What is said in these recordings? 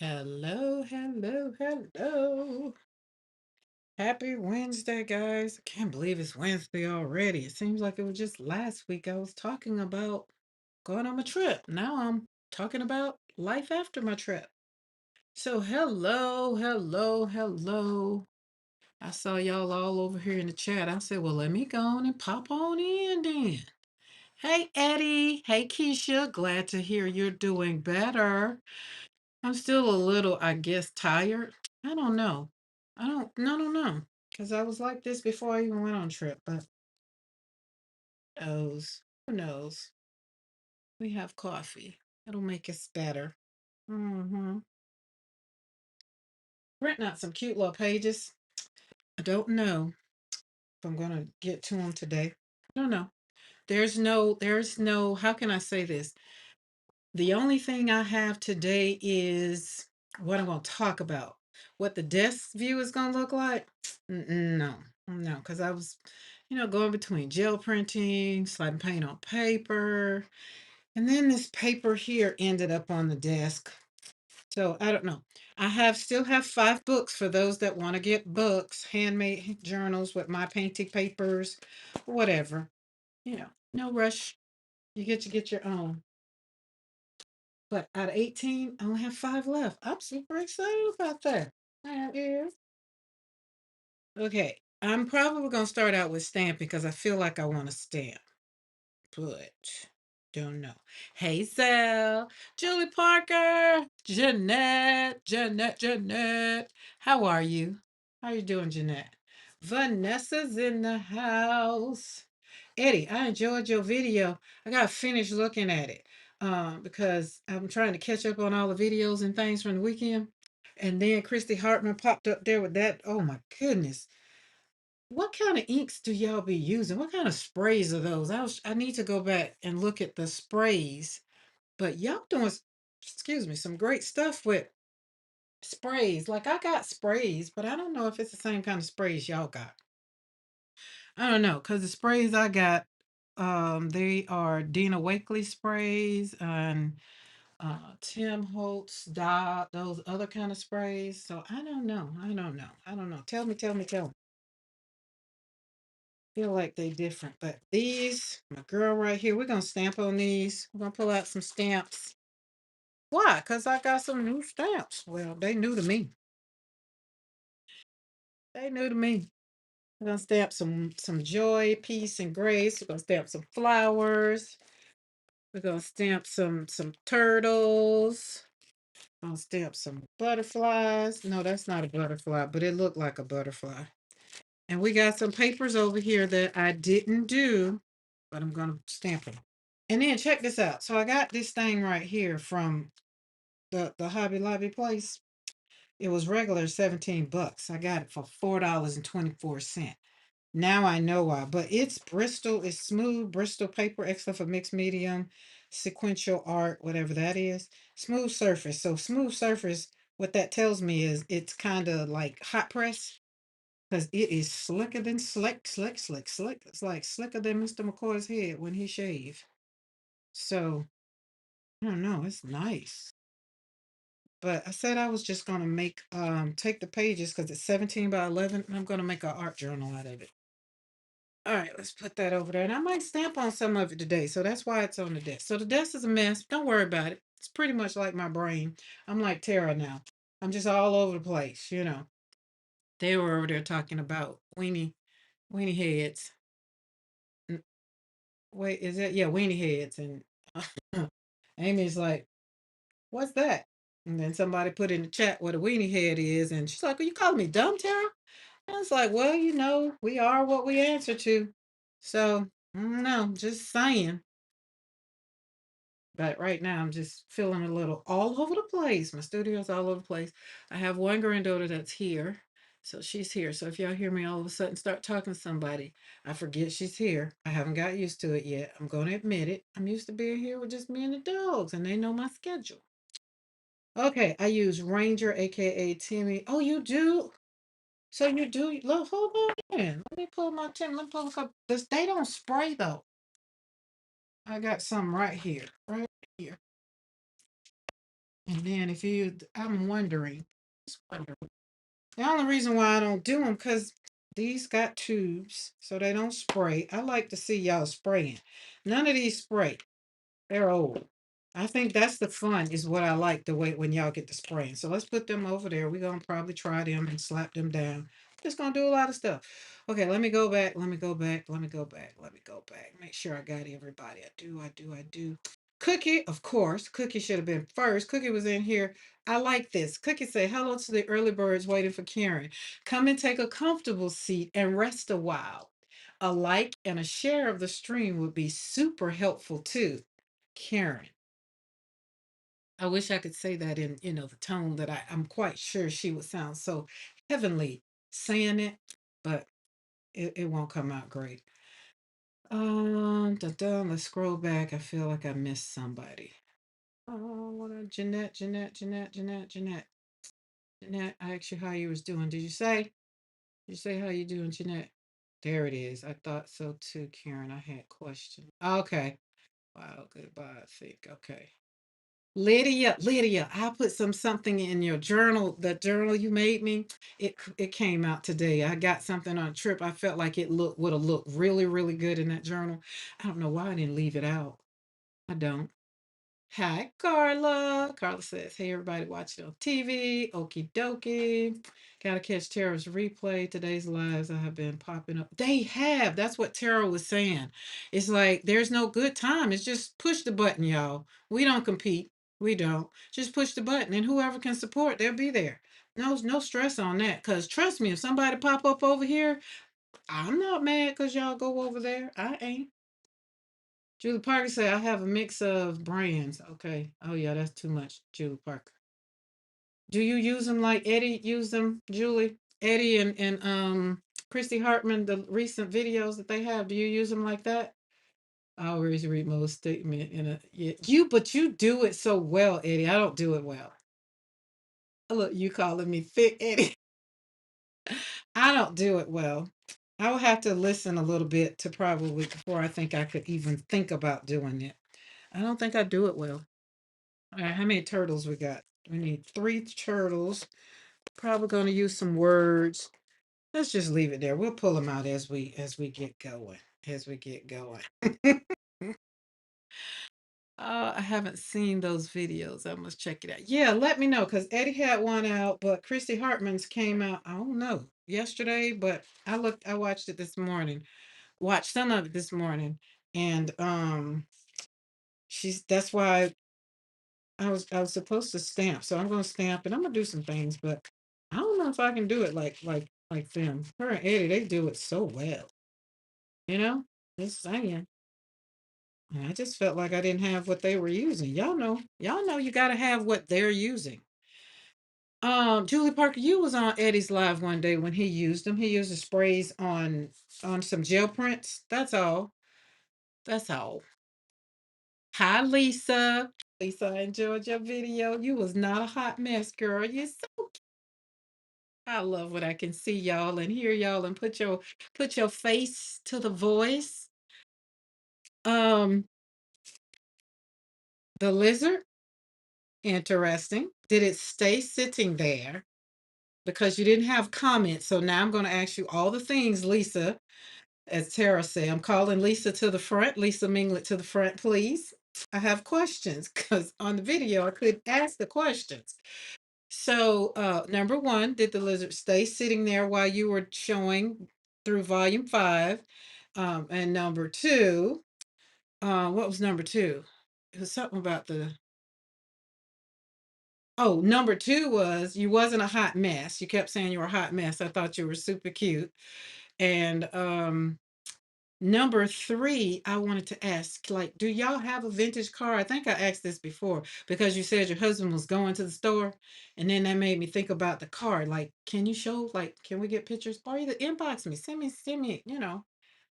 Hello, hello, hello. Happy Wednesday, guys. I can't believe it's Wednesday already. It seems like it was just last week I was talking about going on my trip. Now I'm talking about life after my trip. So, hello, hello, hello. I saw y'all all over here in the chat. I said, well, let me go on and pop on in then. Hey, Eddie. Hey, Keisha. Glad to hear you're doing better. I'm still a little, I guess, tired. I don't know. I don't know. Because I was like this before I even went on trip, but who knows? We have coffee. It'll make us better. Mm-hmm. Printing out some cute little pages. I don't know if I'm gonna get to them today. I don't know. There's no, how can I say this? The only thing I have today is what I'm going to talk about. What the desk view is going to look like? No, no, because I was, going between gel printing, sliding paint on paper, and then this paper here ended up on the desk. So I don't know. Still have 5 books for those that want to get books, handmade journals with my painting papers, whatever. No rush. You get your own. But out of 18, I only have 5 left. I'm super excited about that. Yeah. Okay. I'm probably going to start out with stamping because I feel like I want to stamp, but don't know. Hey, Sal, Julie Parker, Jeanette. How are you? How you doing, Jeanette? Vanessa's in the house. Eddie, I enjoyed your video. I got to finish looking at it because I'm trying to catch up on all the videos and things from the weekend. And then Christy Hartman popped up there with that. Oh my goodness. What kind of inks do y'all be using? What kind of sprays are those? I need to go back and look at the sprays. But y'all doing, excuse me, some great stuff with sprays. Like I got sprays, but I don't know if it's the same kind of sprays y'all got. I don't know, because the sprays I got, they are Dina Wakley sprays and Tim Holtz dot those other kind of sprays. So I don't know. I don't know. Tell me. Feel like they different, but these, my girl right here, we're gonna stamp on these. We're gonna pull out some stamps. Why? Because I got some new stamps. Well, they new to me. They new to me. We're gonna stamp some joy, peace, and grace. We're gonna stamp some flowers. We're gonna stamp some turtles. Gonna stamp some butterflies. No, that's not a butterfly, but it looked like a butterfly. And we got some papers over here that I didn't do, but I'm gonna stamp them. And then check this out. So I got this thing right here from the Hobby Lobby place. It was regular $17. I got it for $4.24. Now I know why. But it's Bristol, it's smooth Bristol paper, extra for mixed medium, sequential art, whatever that is. Smooth surface. So smooth surface, what that tells me is it's kind of like hot press. Because it is slicker than slick. It's like slicker than Mr. McCoy's head when he shaved. So I don't know, it's nice. But I said I was just gonna make take the pages because it's 17 by 11 and I'm gonna make an art journal out of it. All right, let's put that over there. And I might stamp on some of it today. So that's why it's on the desk. So the desk is a mess. Don't worry about it. It's pretty much like my brain. I'm like Tara now. I'm just all over the place. They were over there talking about weenie heads. Wait, is that yeah, weenie heads? And Amy's like, what's that? And then somebody put in the chat what a weenie head is, and she's like, "Are you calling me dumb, Tara?" And I was like, "Well, we are what we answer to." So I don't know, just saying. But right now, I'm just feeling a little all over the place. My studio's all over the place. I have one granddaughter that's here. So she's here. So if y'all hear me all of a sudden start talking to somebody, I forget she's here. I haven't got used to it yet. I'm going to admit it. I'm used to being here with just me and the dogs, and they know my schedule. Okay, I use Ranger, aka Timmy. Oh, you do? So you do? Look, hold on. Let me pull my Tim. Let me pull a couple. This they don't spray though. I got some right here. Right here. And then if you, I'm wondering, just wondering. The only reason why I don't do them because these got tubes, so they don't spray. I like to see y'all spraying. None of these spray. They're old. I think that's the fun, is what I like the way when y'all get to spraying. So let's put them over there. We're gonna probably try them and slap them down. Just gonna do a lot of stuff. Okay, let me go back. Let me go back. Let me go back. Let me go back. Make sure I got everybody. I do. I do. I do. Cookie, of course. Cookie should have been first. Cookie was in here. I like this. Cookie say hello to the early birds waiting for Karen. Come and take a comfortable seat and rest a while. A like and a share of the stream would be super helpful too. Karen. I wish I could say that in, the tone that I'm quite sure she would sound so heavenly saying it, but it won't come out great. Let's scroll back. I feel like I missed somebody. Oh, Jeanette, Jeanette, Jeanette, Jeanette, Jeanette. Jeanette, I asked you how you was doing. Did you say? Did you say how you doing, Jeanette? There it is. I thought so too, Karen. I had questions. Okay. Wow, goodbye, I think. Okay. Lydia, I put something in your journal, the journal you made me. It came out today. I got something on a trip. I felt like it would have looked really, really good in that journal. I don't know why I didn't leave it out. I don't. Hi, Carla. Carla says, hey, everybody watching on TV. Okie dokie. Gotta catch Tara's replay. Today's lives I have been popping up. They have. That's what Tara was saying. It's like there's no good time. It's just push the button, y'all. We don't compete. We don't. Just push the button and whoever can support, they'll be there. No stress on that. Cause trust me, if somebody pop up over here, I'm not mad because y'all go over there. I ain't. Julie Parker said, I have a mix of brands. Okay. Oh, yeah, that's too much, Julie Parker. Do you use them like Eddie used them, Julie? Eddie and Christy Hartman, the recent videos that they have, do you use them like that? I always read most statement in a, yeah. But you do it so well, Eddie. I don't do it well. Look, you calling me thick, Eddie. I don't do it well. I will have to listen a little bit to probably before I think I could even think about doing it. I don't think I do it well. All right, how many turtles we got? We need 3 turtles. Probably going to use some words. Let's just leave it there. We'll pull them out as we get going. As we get going. I haven't seen those videos. I must check it out. Yeah, let me know because Eddie had one out, but Christy Hartman's came out. I don't know yesterday, but I watched it this morning. Watched some of it this morning, and that's why I was supposed to stamp, so I'm gonna stamp and I'm gonna do some things, but I don't know if I can do it like them. Her and Eddie, they do it so well, you know. Just saying. And I just felt like I didn't have what they were using. Y'all know you gotta have what they're using. Julie Parker, you was on Eddie's live one day when he used them. He used the sprays on some gel prints. That's all. That's all. Hi, Lisa. Lisa, I enjoyed your video. You was not a hot mess, girl. You so I love when I can see y'all and hear y'all and put your face to the voice. Um, the lizard, interesting. Did it stay sitting there because you didn't have comments? So now I'm going to ask you all the things, Lisa. As Tara said, I'm calling Lisa to the front. Lisa Minglet to the front, please. I have questions because on the video I could ask the questions. So, number one, did the lizard stay sitting there while you were showing through volume 5? And number two, what was number two? It was something about oh, number two was you wasn't a hot mess. You kept saying you were a hot mess. I thought you were super cute. And number three, I wanted to ask, like, do y'all have a vintage car? I think I asked this before because you said your husband was going to the store, and then that made me think about the car. Like, can you show, like, can we get pictures? Or either inbox me, send me,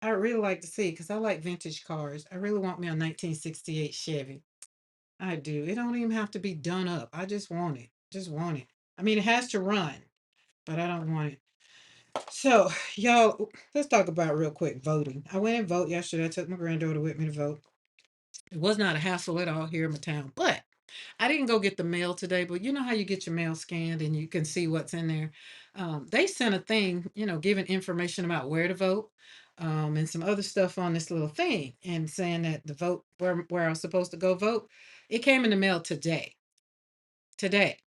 I really like to see because I like vintage cars. I really want me a 1968 Chevy. I do. It don't even have to be done up. I just want it. Just want it. I mean, it has to run, but I don't want it. So, y'all, let's talk about real quick voting. I went and vote yesterday. I took my granddaughter with me to vote. It was not a hassle at all here in my town, but I didn't go get the mail today, but you know how you get your mail scanned and you can see what's in there. They sent a thing, giving information about where to vote, and some other stuff on this little thing, and saying that the vote where I was supposed to go vote, it came in the mail today. Today,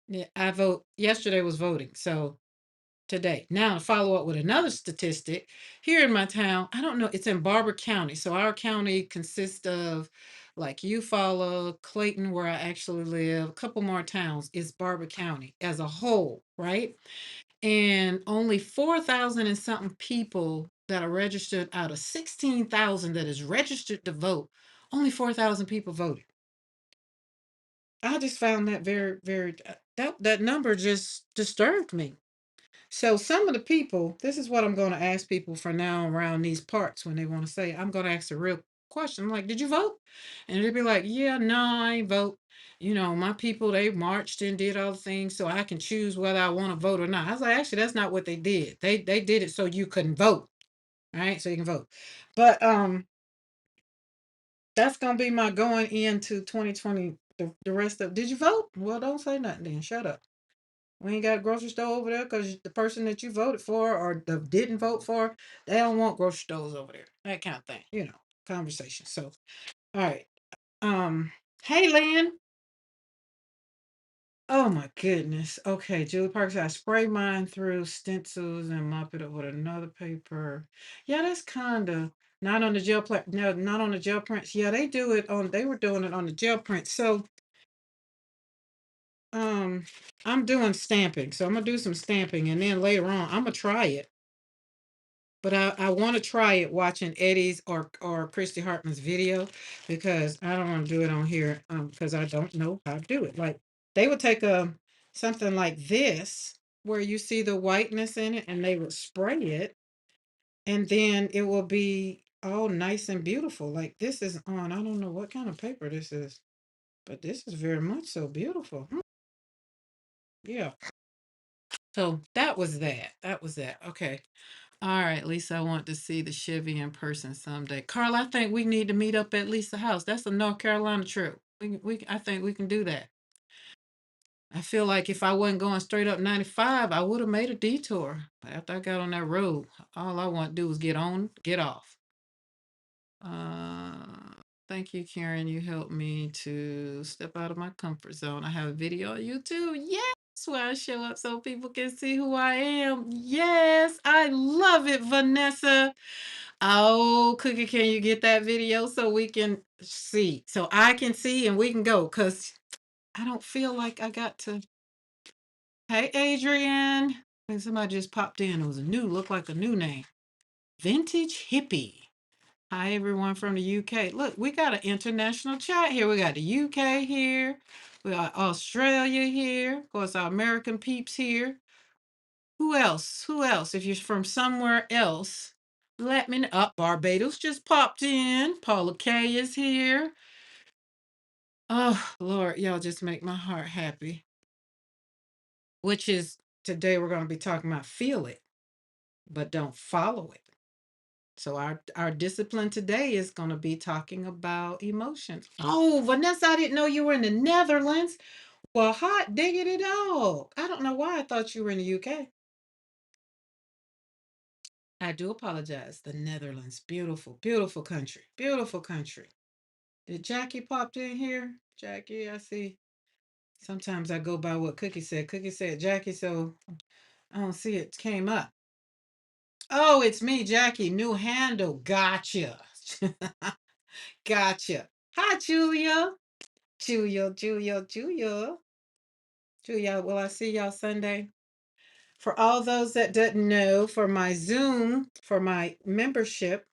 yeah, I vote. Yesterday was voting, so today. Now to follow up with another statistic here in my town, I don't know, it's in Barber County. So our county consists of like Eufaula, Clayton, where I actually live, a couple more towns. It's Barber County as a whole, right? And only 4,000 and something people that are registered out of 16,000 that is registered to vote. Only 4,000 people voted. I just found that very, very, that number just disturbed me. So some of the people, this is what I'm going to ask people for now around these parts when they want to say, I'm going to ask a real question. I'm like, did you vote? And they'll be like, yeah, no, I ain't vote. My people, they marched and did all the things so I can choose whether I want to vote or not. I was like, actually, that's not what they did. They did it so you couldn't vote. All right, so you can vote. But that's gonna be my going into 2020. The rest of, did you vote? Well, don't say nothing then. Shut up. We ain't got a grocery store over there because the person that you voted for or didn't vote for, they don't want grocery stores over there. That kind of thing, conversation. So, all right. Hey, Lynn. Oh my goodness. Okay, Julie Parker said I spray mine through stencils and mop it up with another paper. Yeah, that's kind of not on the gel print. No, not on the gel prints. Yeah, they do it on. They were doing it on the gel print. So, um, I'm doing stamping. So I'm gonna do some stamping, and then later on, I'm gonna try it. But I want to try it watching Eddie's or Christy Hartman's video because I don't want to do it on here because I don't know how to do it. Like they would take something like this where you see the whiteness in it and they would spray it and then it will be all nice and beautiful. Like this is on, I don't know what kind of paper this is, but this is very much so beautiful. Yeah. So that was that. That was that. Okay. All right, Lisa, I want to see the Chevy in person someday. Carl, I think we need to meet up at Lisa's house. That's a North Carolina trip. I think we can do that. I feel like if I wasn't going straight up 95, I would have made a detour. But after I got on that road, all I want to do is get on, get off. Uh, Thank you, Karen. You helped me to step out of my comfort zone. I have a video on YouTube. Yes, where I show up so people can see who I am. Yes, I love it, Vanessa. Oh, Cookie, can you get that video so we can see? So I can see and we can go because I don't feel like I got to. Hey, Adrian. And somebody just popped in. It was looked like a new name. Vintage Hippie. Hi, everyone from the UK. Look, we got an international chat here. We got the UK here. We got Australia here. Of course, our American peeps here. Who else? Who else? If you're from somewhere else, let me know. Oh, Barbados just popped in. Paula K is here. Oh, Lord, y'all just make my heart happy. Which is today we're going to be talking about feel it, but don't follow it. So our discipline today is going to be talking about emotions. Oh, Vanessa, I didn't know you were in the Netherlands. Well, hot diggity dog. I don't know why I thought you were in the UK. I do apologize. The Netherlands. Beautiful, beautiful country. Beautiful country. Did Jackie popped in here? Jackie, I see. Sometimes I go by what Cookie said. Cookie said Jackie, so I don't see it came up. Oh, it's me, Jackie. New handle. Gotcha. Gotcha. Hi, Julia. Julia. Julia, will I see y'all Sunday? For all those that didn't know, for my Zoom, for my membership,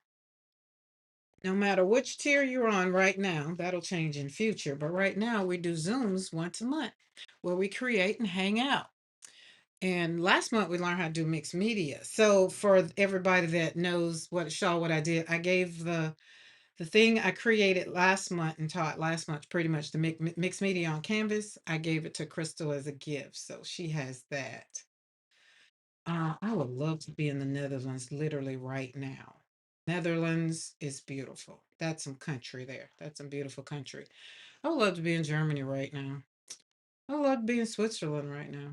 no matter which tier you're on right now, that'll change in future. But right now, we do Zooms once a month where we create and hang out. And last month we learned how to do mixed media. So for everybody that knows what I did, I gave the thing I created last month and taught last month, pretty much the mixed media on Canvas. I gave it to Crystal as a gift, so she has that. I would love to be in the Netherlands literally right now. Netherlands is beautiful. That's some country there. That's some beautiful country. I would love to be in Germany right now. I would love to be in Switzerland right now.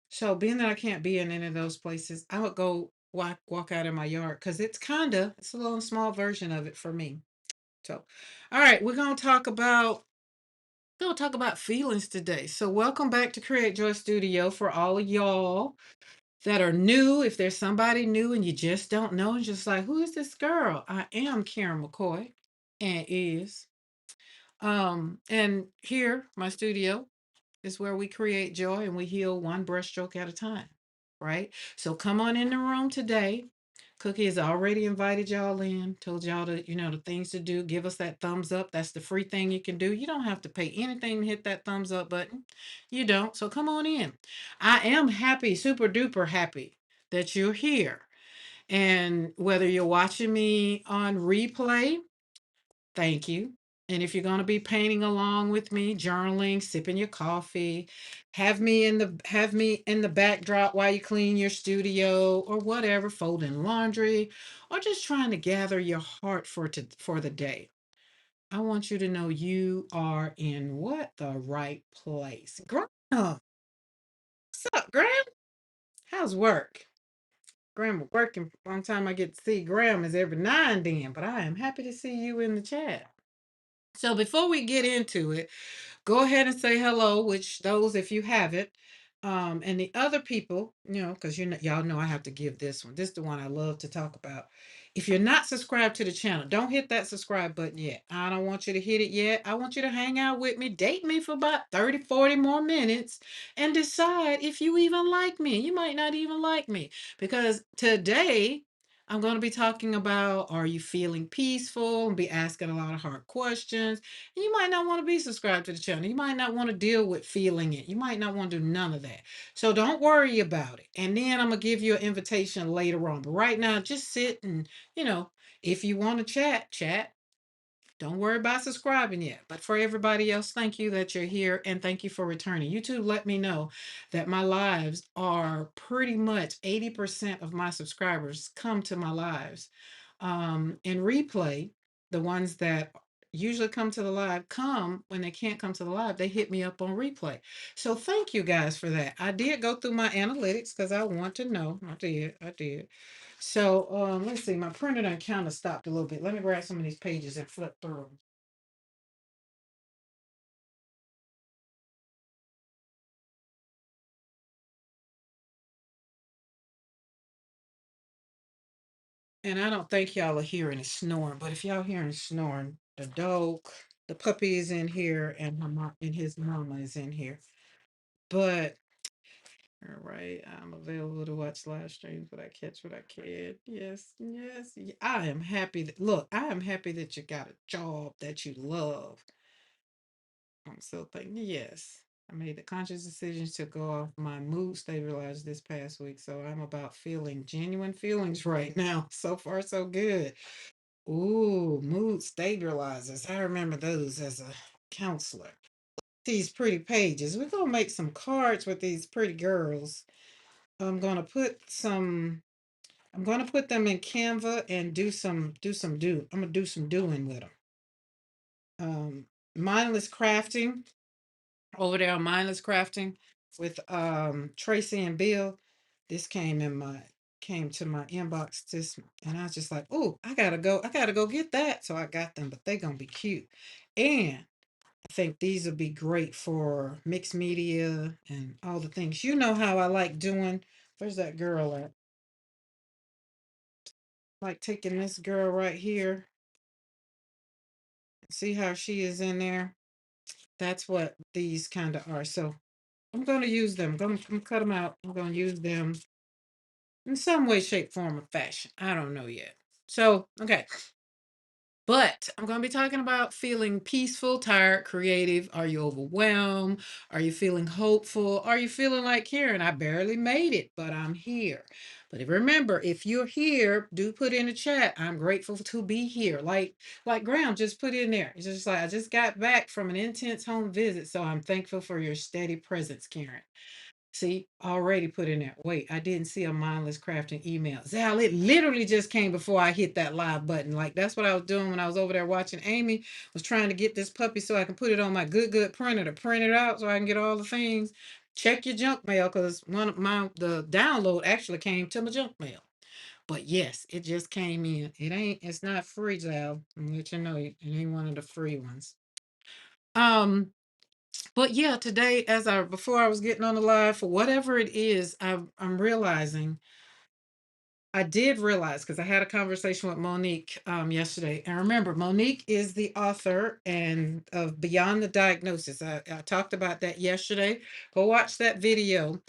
So being that I can't be in any of those places, I would go walk out in my yard because it's a little small version of it for me. So, all right, we're gonna talk about feelings today. So welcome back to Create Joy Studio for all of y'all that are new. If there's somebody new and you just don't know, and just like, who is this girl? I am Karen McCoy, and is and here my studio is where we create joy and we heal one brushstroke at a time, right? So come on in the room today. Cookie has already invited y'all in, told y'all the things to do. Give us that thumbs up. That's the free thing you can do. You don't have to pay anything to hit that thumbs up button. You don't. So come on in. I am happy, super duper happy that you're here. And whether you're watching me on replay, thank you. And if you're going to be painting along with me, journaling, sipping your coffee, have me in the backdrop while you clean your studio or whatever, folding laundry, or just trying to gather your heart for the day. I want you to know you are in what the right place. Graham, what's up, Graham? How's work? Graham working. One time I get to see Graham is every now and then, but I am happy to see you in the chat. So before we get into it, go ahead and say hello, which those if you haven't. And the other people, because y'all know I have to give this one. This is the one I love to talk about. If you're not subscribed to the channel, don't hit that subscribe button yet. I don't want you to hit it yet. I want you to hang out with me, date me for about 30, 40 more minutes, and decide if you even like me. You might not even like me because today I'm going to be talking about, are you feeling peaceful, and be asking a lot of hard questions. You might not want to be subscribed to the channel. You might not want to deal with feeling it. You might not want to do none of that. So don't worry about it. And then I'm going to give you an invitation later on. But right now, just sit and, if you want to chat, chat. Don't worry about subscribing yet. But for everybody else, thank you that you're here and thank you for returning. YouTube let me know that my lives are pretty much 80% of my subscribers come to my lives. In replay, the ones that usually come to the live come when they can't come to the live, they hit me up on replay. So thank you guys for that. I did go through my analytics because I want to know. I did. So let's see, my printer done kind of stopped a little bit. Let me grab some of these pages and flip through 'em. And I don't think y'all are hearing it snoring, but if y'all hearing snoring, the dog, the puppy is in here, and my mom and his mama is in here. But all right, I'm available to watch live streams, but I catch what I can. Yes, yes. I am happy that look, I am happy that you got a job that you love. I'm so thankful. Yes. I made the conscious decision to go off my mood stabilizer this past week. So I'm about feeling genuine feelings right now. So far, so good. Ooh, mood stabilizers. I remember those as a counselor. These pretty pages. We're gonna make some cards with these pretty girls. I'm gonna put some. I'm gonna put them in Canva and do. I'm gonna do some doing with them. Mindless crafting over there on mindless crafting with Tracy and Bill. This came to my inbox this, and I was just like, oh, I gotta go get that. So I got them, but they're gonna be cute. And I think these will be great for mixed media and all the things. You know how I like doing. Where's that girl at? Like taking this girl right here. See how she is in there? That's what these kind of are. So I'm going to use them. I'm gonna cut them out. I'm going to use them in some way, shape, form, or fashion. I don't know yet. So, okay. But I'm going to be talking about feeling peaceful, tired, creative. Are you overwhelmed? Are you feeling hopeful? Are you feeling like Karen? I barely made it, but I'm here. But remember, if you're here, do put in the chat. I'm grateful to be here. Like Graham just put in there. It's just like I just got back from an intense home visit, so I'm thankful for your steady presence, Karen. See, already put in there. Wait, I didn't see a mindless crafting email. Zal, it literally just came before I hit that live button. Like that's what I was doing when I was over there watching Amy was trying to get this puppy so I can put it on my good printer to print it out so I can get all the things. Check your junk mail because one of my the download actually came to my junk mail. But yes, it just came in. It's not free, Zal. I'm let you know it ain't one of the free ones. Um, but yeah, today, before I was getting on the live, for whatever it is, I'm realizing I did realize because I had a conversation with Monique yesterday, and remember, Monique is the author and of Beyond the Diagnosis. I talked about that yesterday. Go watch that video,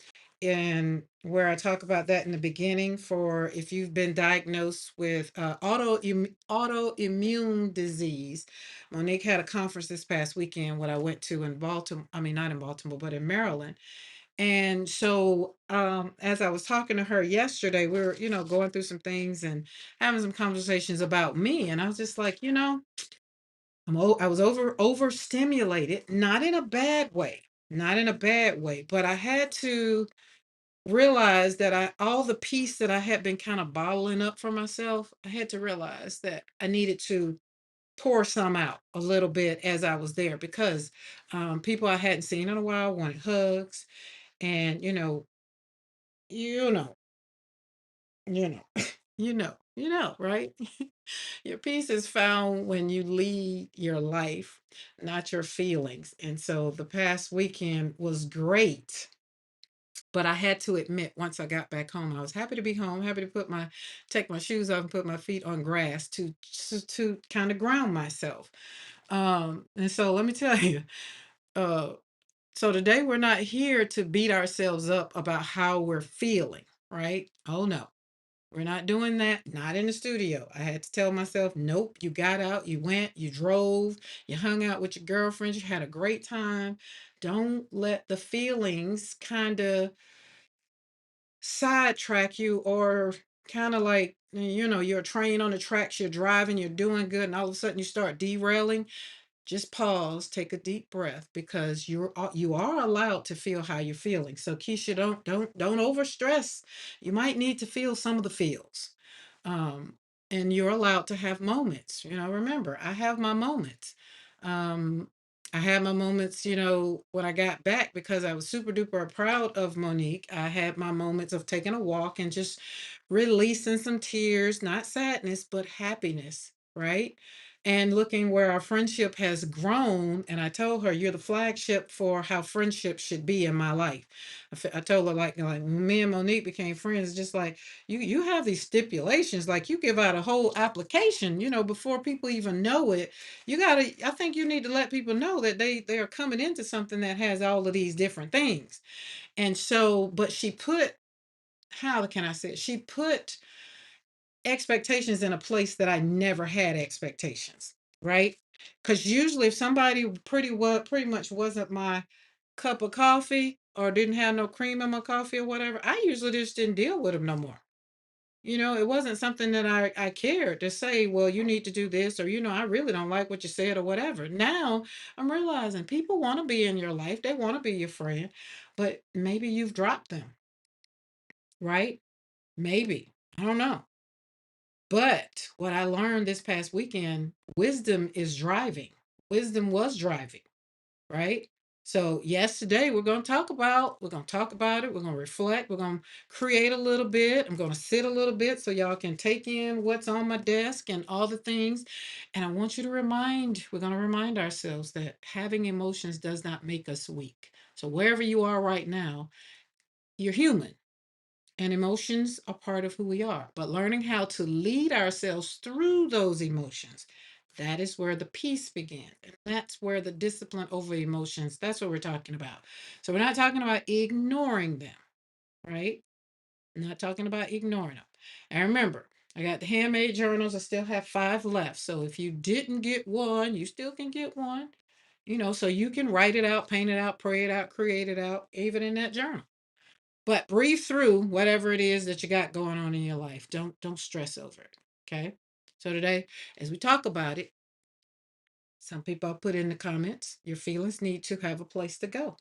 and where I talk about that in the beginning for if you've been diagnosed with autoimmune disease. Monique had a conference this past weekend, what I went to in Baltimore. I mean, not in Baltimore, but in Maryland, and so, as I was talking to her yesterday, we were, going through some things and having some conversations about me. And I was just like, I was overstimulated, not in a bad way, not in a bad way, but I had to realize that all the peace that I had been kind of bottling up for myself, I had to realize that I needed to pour some out a little bit as I was there because people I hadn't seen in a while wanted hugs. And you know, you know, right? Your peace is found when you lead your life, not your feelings. And so the past weekend was great. But I had to admit, once I got back home, I was happy to be home, happy to take my shoes off and put my feet on grass to kind of ground myself. And so let me tell you, uh, so today we're not here to beat ourselves up about how we're feeling, right? Oh no. We're not doing that. Not in the studio. I had to tell myself, nope, you got out, you went, you drove, you hung out with your girlfriends, you had a great time. Don't let the feelings kind of sidetrack you or kind of like, you're a train on the tracks, you're driving, you're doing good, and all of a sudden you start derailing. Just pause, take a deep breath because you are allowed to feel how you're feeling. So Keisha, don't overstress. You might need to feel some of the feels. Um, and you're allowed to have moments. Remember, I have my moments. Um, I had my moments, when I got back because I was super duper proud of Monique. I had my moments of taking a walk and just releasing some tears, not sadness, but happiness, right? And looking where our friendship has grown. And I told her, you're the flagship for how friendship should be in my life. I told her, like when me and Monique became friends, just like you have these stipulations, like you give out a whole application, before people even know it. I think you need to let people know that they are coming into something that has all of these different things. And so, but she put, how can I say it? She put expectations in a place that I never had expectations, right? Because usually, if somebody pretty much wasn't my cup of coffee or didn't have no cream in my coffee or whatever, I usually just didn't deal with them no more. It wasn't something that I cared to say, well, you need to do this, or, I really don't like what you said, or whatever. Now I'm realizing people want to be in your life, they want to be your friend, but maybe you've dropped them, right? Maybe. I don't know. But what I learned this past weekend, wisdom is driving. Wisdom was driving, right? So yes, today we're going to talk about it. We're going to reflect. We're going to create a little bit. I'm going to sit a little bit so y'all can take in what's on my desk and all the things. And I want you to we're going to remind ourselves that having emotions does not make us weak. So wherever you are right now, you're human. And emotions are part of who we are. But learning how to lead ourselves through those emotions, that is where the peace began. And that's where the discipline over emotions, that's what we're talking about. So we're not talking about ignoring them, right? I'm not talking about ignoring them. And remember, I got the handmade journals. I still have 5 left. So if you didn't get one, you still can get one. So you can write it out, paint it out, pray it out, create it out, even in that journal. But breathe through whatever it is that you got going on in your life. Don't stress over it. Okay. So today, as we talk about it, some people put in the comments, your feelings need to have a place to go.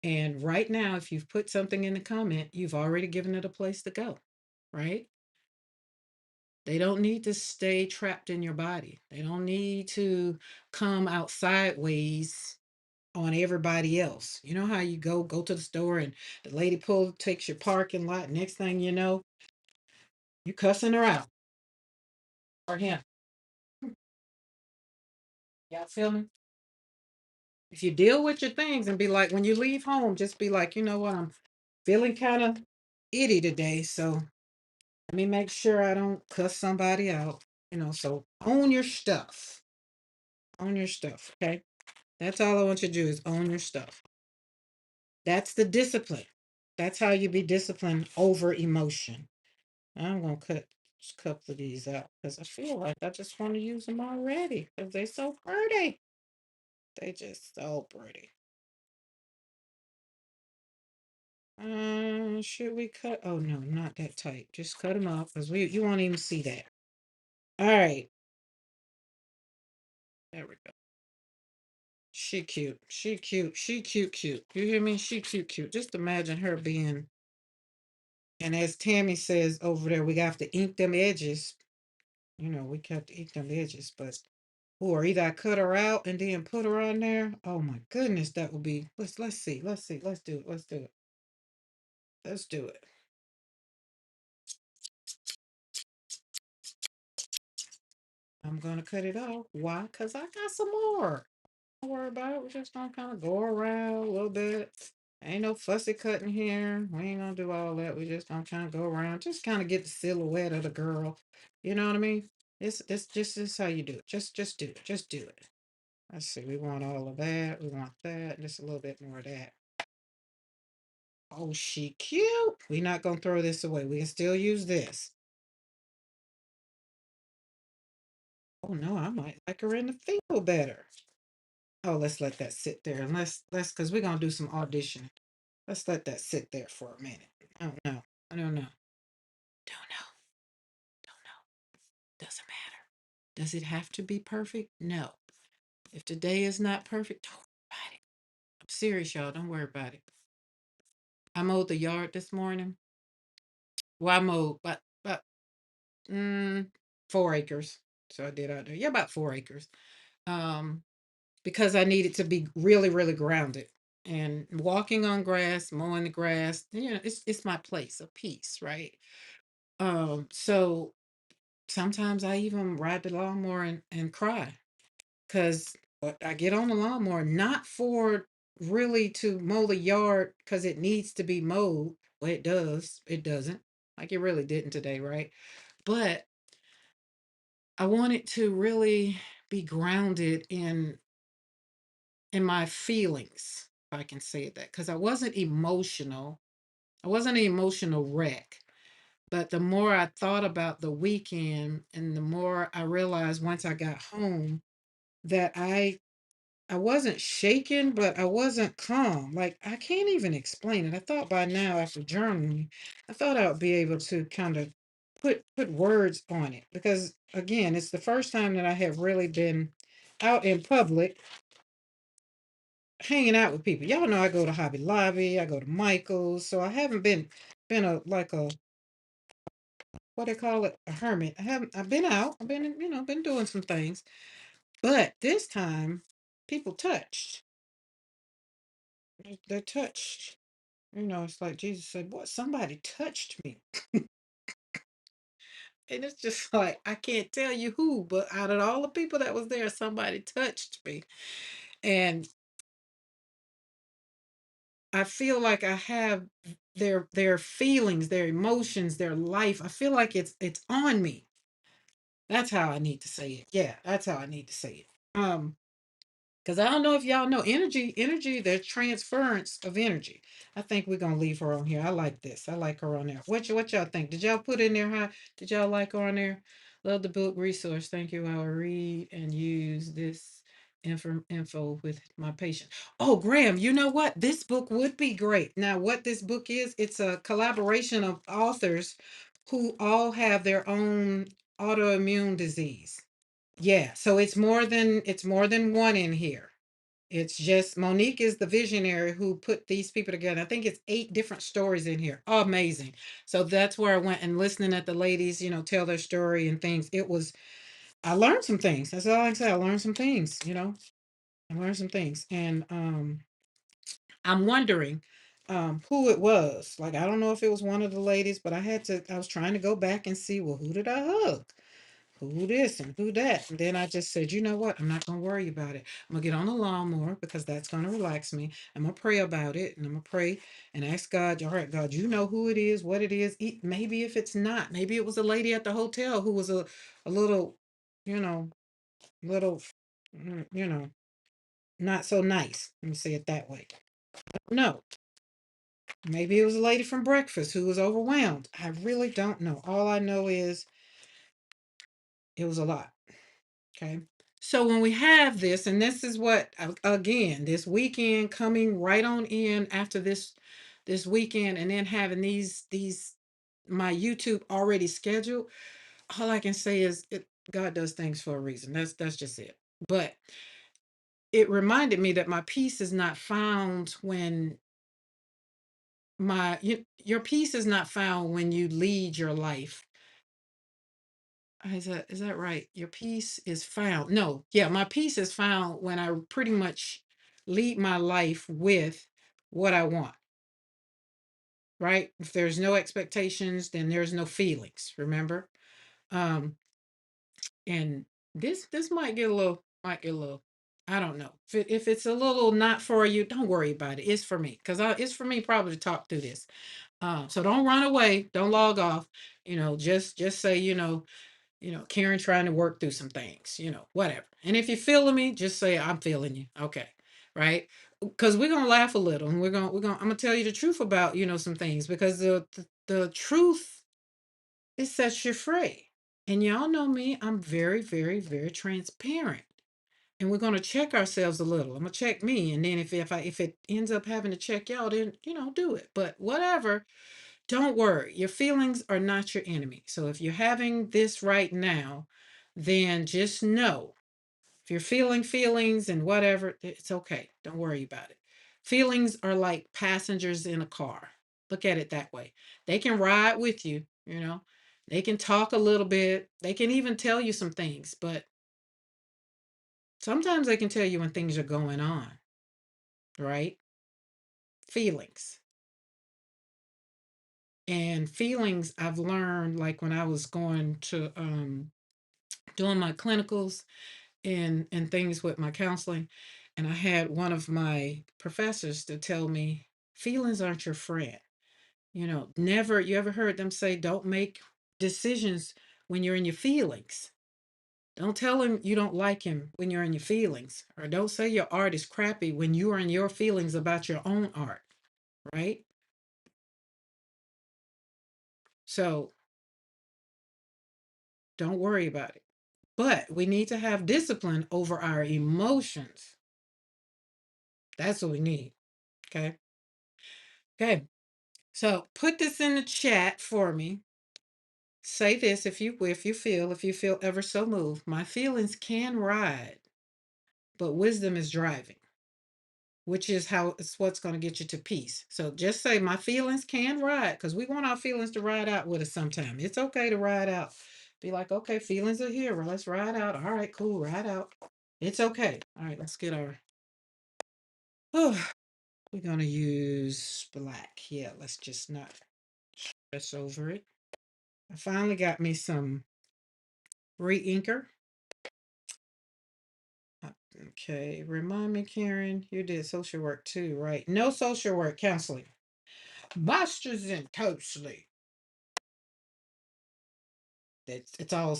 And right now, if you've put something in the comment, you've already given it a place to go, right? They don't need to stay trapped in your body. They don't need to come out sideways on everybody else. You know how you go to the store and the lady takes your parking lot. Next thing you know, you cussing her out or him. Y'all feel me? If you deal with your things and be like, when you leave home, just be like, you know what, I'm feeling kind of itty today. So let me make sure I don't cuss somebody out. So own your stuff. Own your stuff. Okay. That's all I want you to do is own your stuff. That's the discipline. That's how you be disciplined over emotion. I'm gonna cut a couple of these out because I feel like I just want to use them already because they're so pretty. They just so pretty. Should we cut? Oh no, not that tight. Just cut them off because you won't even see that. All right, there we go. She cute. She cute. She cute. Cute. You hear me? She cute. Cute. Just imagine her being. And as Tammy says over there, we have to ink them edges. We have to ink them edges, but or either I cut her out and then put her on there. Oh my goodness, that would be. Let's see. Let's see. Let's do it. Let's do it. Let's do it. I'm gonna cut it off. Why? Because I got some more. Don't worry about it. We're just gonna kind of go around a little bit. Ain't no fussy cutting here. We ain't gonna do all that. We just gonna kind of go around, just kind of get the silhouette of the girl. You know what I mean? It's just this how you do it. Just do it. Just do it. Let's see. We want all of that. We want that. Just a little bit more of that. Oh, she cute. We're not gonna throw this away. We can still use this. Oh no, I might like her in the field better. Oh, let's let that sit there and let's because we're gonna do some auditioning. Let's let that sit there for a minute. I don't know. I don't know. Don't know. Don't know. Doesn't matter. Does it have to be perfect? No. If today is not perfect, don't worry about it. I'm serious, y'all. Don't worry about it. I mowed the yard this morning. Well, I mowed about 4 acres. So I did out there. Yeah, about 4 acres. Um, because I needed to be really, really grounded. And walking on grass, mowing the grass, it's my place of peace, right? So sometimes I even ride the lawnmower and cry because I get on the lawnmower not for really to mow the yard because it needs to be mowed. Well, it does. It doesn't. Like it really didn't today, right? But I wanted to really be grounded in my feelings, if I can say that, because I wasn't emotional. I wasn't an emotional wreck. But the more I thought about the weekend and the more I realized once I got home that I wasn't shaken, but I wasn't calm. Like I can't even explain it. I thought by now after journaling, I thought I would be able to kind of put words on it because again, it's the first time that I have really been out in public hanging out with people. Y'all know I go to Hobby Lobby, I go to Michael's, so I haven't been a like a what they call it a hermit. I've been out. I've been been doing some things, but this time people touched. They touched. It's like Jesus said, "What? Somebody touched me," and it's just like I can't tell you who, but out of all the people that was there, somebody touched me, and I feel like I have their feelings, their emotions, their life. I feel like it's on me. That's how I need to say it. Yeah, that's how I need to say it. Because I don't know if y'all know energy, there's transference of energy. I think we're gonna leave her on here. I like this. I like her on there. What y'all think? Did y'all put in there how did y'all like her on there? Love the book resource. Thank you. I'll read and use this info with my patient. Oh, Graham, you know what? This book would be great. Now, what this book is, it's a collaboration of authors who all have their own autoimmune disease. Yeah, so it's more than one in here. It's just Monique is the visionary who put these people together. I think it's 8 different stories in here. Amazing. So that's where I went and listening at the ladies, tell their story and things. I learned some things. That's all I can say. I learned some things. I learned some things. And I'm wondering who it was. Like, I don't know if it was one of the ladies, but I was trying to go back and see, well, who did I hug? Who this and who that? And then I just said, you know what? I'm not going to worry about it. I'm going to get on the lawnmower because that's going to relax me. I'm going to pray about it, and I'm going to pray and ask God, all right, God, you know who it is, what it is. Maybe if it's not, maybe it was a lady at the hotel who was a little, you know, little, you know, not so nice. Let me say it that way. No, maybe it was a lady from breakfast who was overwhelmed. I really don't know. All I know is it was a lot. Okay. So when we have this, and this is what again, this weekend coming right on in after this weekend, and then having these my YouTube already scheduled, all I can say is God does things for a reason. That's just it. But it reminded me that my peace is not found when your peace is not found when you lead your life. Is that right? Your peace is found. No, yeah, my peace is found when I pretty much lead my life with what I want, right? If there's no expectations, then there's no feelings, remember? Um, and this might get a little, I don't know. If it's a little not for you, don't worry about it. It's for me. Because it's for me probably to talk through this. So don't run away, don't log off, just say, Karen trying to work through some things, whatever. And if you're feeling me, just say I'm feeling you. Okay. Right. Because we're gonna laugh a little and I'm gonna tell you the truth about, some things because the truth it sets you free. And y'all know me, I'm very, very, very transparent. And we're gonna check ourselves a little. I'm gonna check me. And then if it ends up having to check y'all, then do it. But whatever, don't worry, your feelings are not your enemy. So if you're having this right now, then just know if you're feeling feelings and whatever, it's okay. Don't worry about it. Feelings are like passengers in a car. Look at it that way. They can ride with you. They can talk a little bit. They can even tell you some things, but sometimes they can tell you when things are going on, right? Feelings. And feelings I've learned like when I was going to doing my clinicals and things with my counseling. And I had one of my professors to tell me, feelings aren't your friend. Never, you ever heard them say, don't make decisions when you're in your feelings. Don't tell him you don't like him when you're in your feelings. Or don't say your art is crappy when you are in your feelings about your own art, right? So don't worry about it. But we need to have discipline over our emotions. That's what we need. Okay. Okay. So put this in the chat for me. Say this if you feel ever so moved. My feelings can ride, but wisdom is driving, which is how it's what's going to get you to peace. So just say my feelings can ride because we want our feelings to ride out with us sometime. It's okay to ride out. Be like, okay, feelings are here. Well, let's ride out. All right, cool, ride out. It's okay. All right, let's get our oh, we're gonna use black. Yeah, let's just not stress over it. I finally got me some re-inker. Okay, remind me, Karen, you did social work too, right? No social work, counseling. Masters in counseling. It's all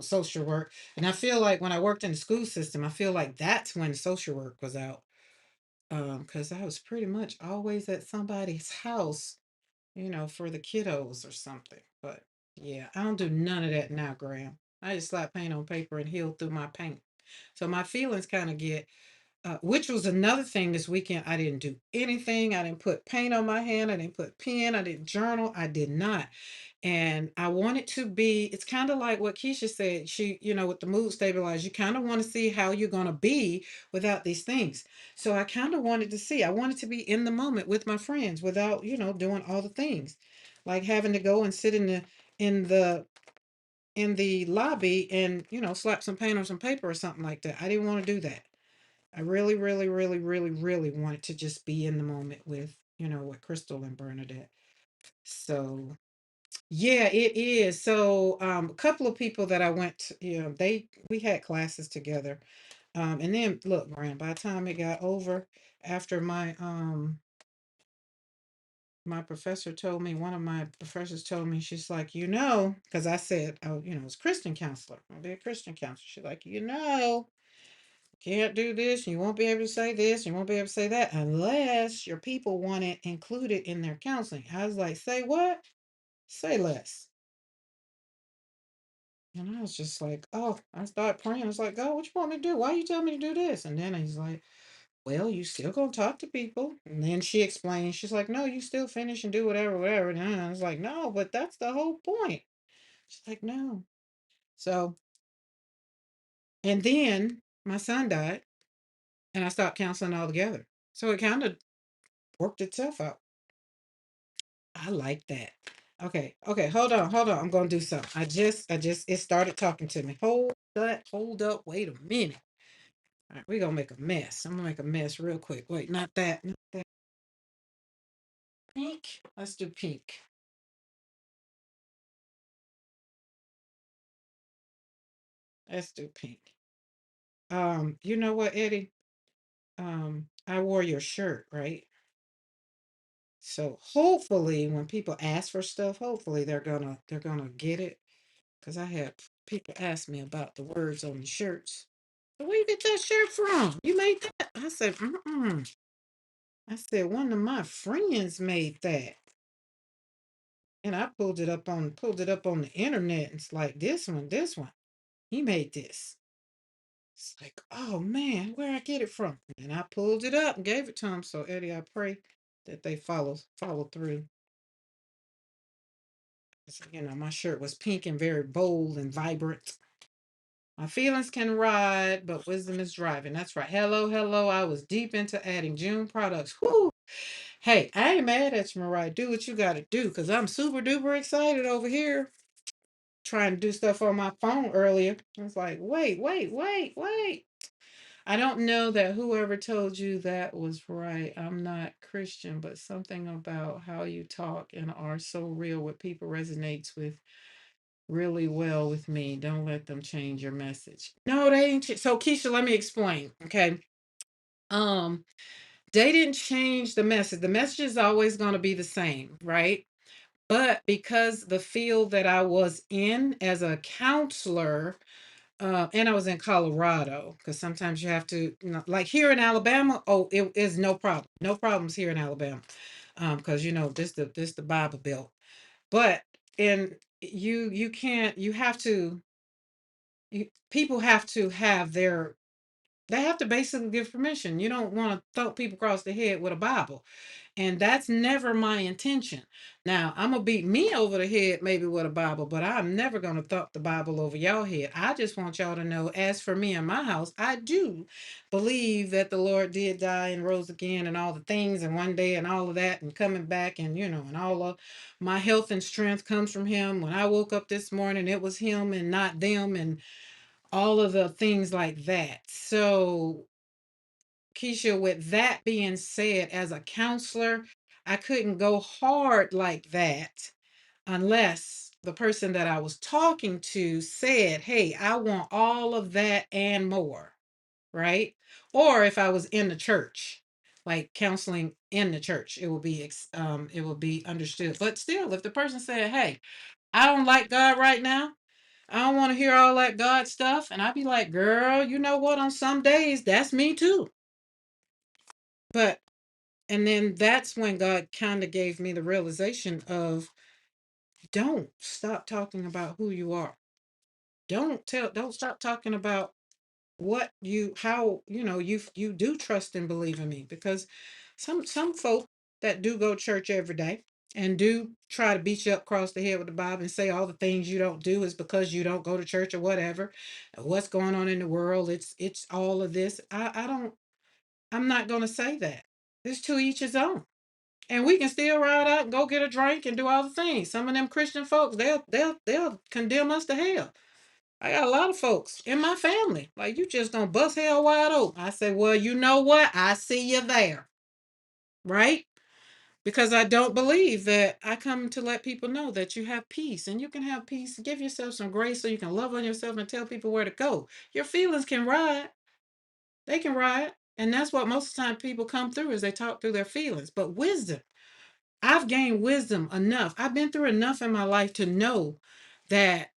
social work. And I feel like when I worked in the school system, I feel like that's when social work was out. Because I was pretty much always at somebody's house, for the kiddos or something. But yeah, I don't do none of that now, Graham. I just slap paint on paper and heal through my paint. So my feelings kind of get which was another thing this weekend. I didn't do anything. I didn't put paint on my hand. I didn't put pen. I didn't journal. I did not. And I want it to be, it's kind of like what Keisha said. She, with the mood stabilizer, you kind of want to see how you're going to be without these things. So I kind of wanted to see, I wanted to be in the moment with my friends without, doing all the things, like having to go and sit in the, in the lobby and, slap some paint on some paper or something like that. I didn't want to do that. I really, really, really, really, really wanted to just be in the moment with, with Crystal and Bernadette. So yeah, it is. So a couple of people that I went to, we had classes together. And then look, Miranda, by the time it got over, after my professor told me, one of my professors told me, she's like, because I said, oh, it's Christian counselor. I'll be a Christian counselor. She's like, can't do this, you won't be able to say this, you won't be able to say that unless your people want it included in their counseling. I was like, say what? Say less. And I was just like, oh, I started praying. I was like, God, what you want me to do? Why you tell me to do this? And then he's like, well, you still gonna talk to people. And then she explained, she's like, no, you still finish and do whatever, whatever. And I was like, no, but that's the whole point. She's like, no. So, and then my son died and I stopped counseling altogether. So it kind of worked itself out. I like that. Okay, okay, hold on. I'm gonna do something. It started talking to me. Hold up, wait a minute. All right, we're gonna make a mess. I'm gonna make a mess real quick. Wait, not that, not that. Pink. Let's do pink. Let's do pink. You know what, Eddie? I wore your shirt, right? So hopefully when people ask for stuff, hopefully they're gonna get it. Because I had people ask me about the words on the shirts. Where you get that shirt from? You made that? I said, mm-mm. I said, one of my friends made that. And I pulled it up on the internet. It's like this one. He made this. It's like, oh man, where I get it from? And I pulled it up and gave it to him. So Eddie, I pray that they follow through. So, my shirt was pink and very bold and vibrant. My feelings can ride, but wisdom is driving. That's right. Hello, hello. I was deep into adding June products. Whoo! Hey, I ain't mad at you, Mariah. Do what you gotta do, because I'm super duper excited over here trying to do stuff on my phone earlier. I was like, wait, wait, wait, wait. I don't know that whoever told you that was right. I'm not Christian, but something about how you talk and are so real with people resonates with really well with me. Don't let them change your message. No, they ain't. So Keisha, let me explain. Okay. Um, they didn't change the message. The message is always going to be the same, right? But because the field that I was in as a counselor, and I was in Colorado, because sometimes you have to, like here in Alabama, oh, it is no problem. No problems here in Alabama. Because this the Bible Belt. But in you can't, you have to, people have to have their, they have to basically give permission. You don't want to throw people across the head with a Bible. And that's never my intention. Now, I'm going to beat me over the head maybe with a Bible, but I'm never going to thump the Bible over y'all head. I just want y'all to know, as for me and my house, I do believe that the Lord did die and rose again and all the things and one day and all of that and coming back and, and all of my health and strength comes from him. When I woke up this morning, it was him and not them and all of the things like that. So Keisha, with that being said, as a counselor, I couldn't go hard like that unless the person that I was talking to said, hey, I want all of that and more, right? Or if I was in the church, like counseling in the church, it will be understood. But still, if the person said, hey, I don't like God right now, I don't want to hear all that God stuff, and I'd be like, girl, you know what? On some days, that's me too. But and then that's when God kind of gave me the realization of, don't stop talking about who you are. Don't stop talking about how you do trust and believe in me, because some folk that do go to church every day and do try to beat you up across the head with the Bible and say all the things you don't do is because you don't go to church or whatever. What's going on in the world, it's all of this. I'm not going to say that. It's to each his own. And we can still ride out and go get a drink and do all the things. Some of them Christian folks, they'll condemn us to hell. I got a lot of folks in my family. Like, you just gonna bust hell wide open. I say, well, you know what? I see you there. Right? Because I don't believe that. I come to let people know that you have peace, and you can have peace. Give yourself some grace so you can love on yourself and tell people where to go. Your feelings can ride. They can ride. And that's what most of the time people come through, is they talk through their feelings. But wisdom, I've gained wisdom enough. I've been through enough in my life to know that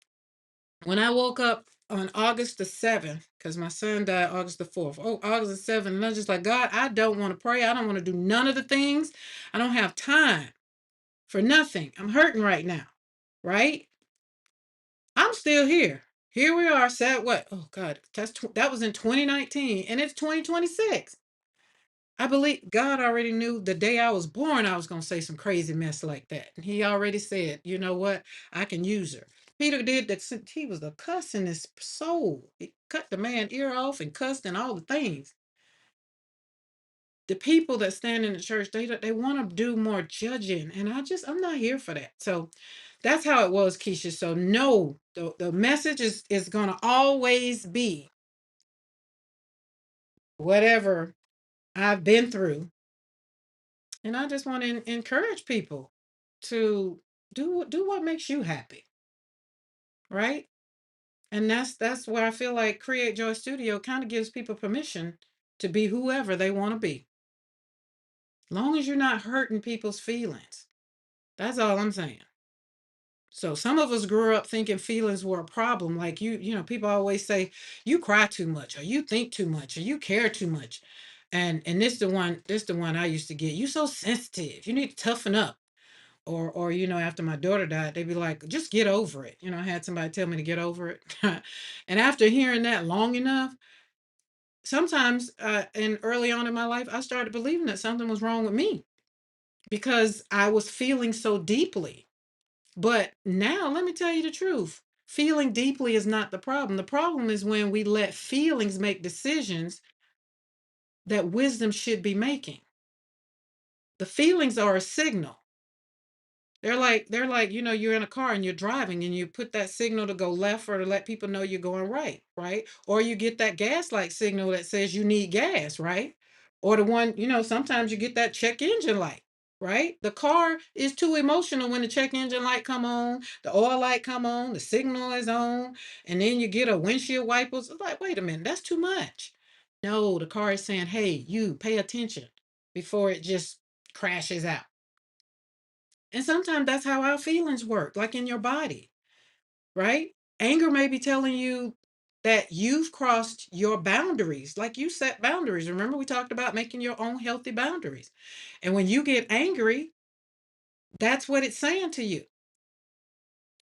when I woke up on August the 7th, because my son died August the 4th, August the 7th, and I was just like, God, I don't want to pray. I don't want to do none of the things. I don't have time for nothing. I'm hurting right now. Right? I'm still here. Here we are, sad what? Oh God, that was in 2019, and it's 2026. I believe God already knew the day I was born I was going to say some crazy mess like that. And he already said, you know what? I can use her. Peter did that. He was a cuss in his soul. He cut the man's ear off and cussed and all the things. The people that stand in the church, they want to do more judging. And I'm not here for that. So that's how it was, Keisha. So no, the message is going to always be whatever I've been through. And I just want to encourage people to do what makes you happy, right? And that's where I feel like Create Joy Studio kind of gives people permission to be whoever they want to be. Long as you're not hurting people's feelings. That's all I'm saying. So some of us grew up thinking feelings were a problem. Like, people always say you cry too much, or you think too much, or you care too much. And this the one I used to get. You so sensitive. You need to toughen up. Or after my daughter died, they'd be like, just get over it. I had somebody tell me to get over it. And after hearing that long enough, sometimes and early on in my life, I started believing that something was wrong with me, because I was feeling so deeply. But now, let me tell you the truth. Feeling deeply is not the problem. The problem is when we let feelings make decisions that wisdom should be making. The feelings are a signal. They're like, you're in a car and you're driving, and you put that signal to go left or to let people know you're going right, right? Or you get that gas light signal that says you need gas, right? Or the one, sometimes you get that check engine light, right? The car is too emotional when the check engine light come on, the oil light come on, the signal is on, and then you get a windshield wipers. It's like, wait a minute, that's too much. No, the car is saying, hey, you pay attention before it just crashes out. And sometimes that's how our feelings work, like in your body, right? Anger may be telling you that you've crossed your boundaries, like you set boundaries. Remember, we talked about making your own healthy boundaries. And when you get angry, that's what it's saying to you.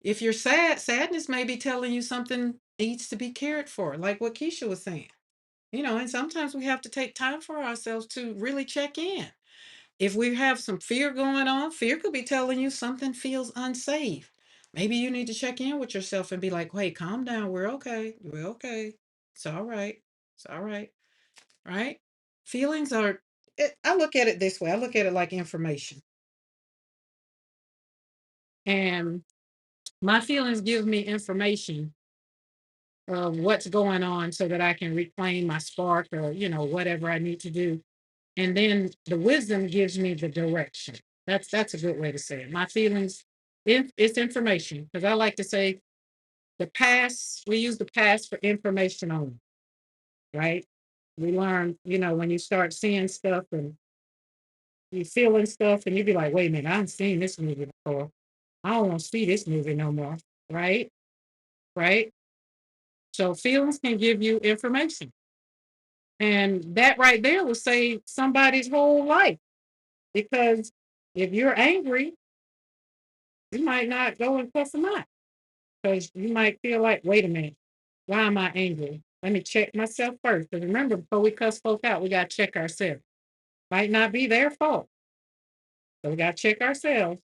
If you're sad, sadness may be telling you something needs to be cared for, like what Keisha was saying. And sometimes we have to take time for ourselves to really check in. If we have some fear going on, fear could be telling you something feels unsafe. Maybe you need to check in with yourself and be like, hey, calm down. We're okay. We're okay. It's all right. It's all right. Right? Feelings are, I look at it this way. I look at it like information. And my feelings give me information of what's going on so that I can reclaim my spark, or, whatever I need to do. And then the wisdom gives me the direction. That's a good way to say it. My feelings, it's information, because I like to say the past. We use the past for information only, right? We learn, when you start seeing stuff and you feeling stuff, and you be like, wait a minute, I haven't seen this movie before. I don't want to see this movie no more, right? Right. So feelings can give you information, and that right there will save somebody's whole life, because if you're angry, you might not go and cuss them out, because you might feel like, wait a minute, why am I angry? Let me check myself first. Because remember, before we cuss folk out, we got to check ourselves. Might not be their fault. So we got to check ourselves.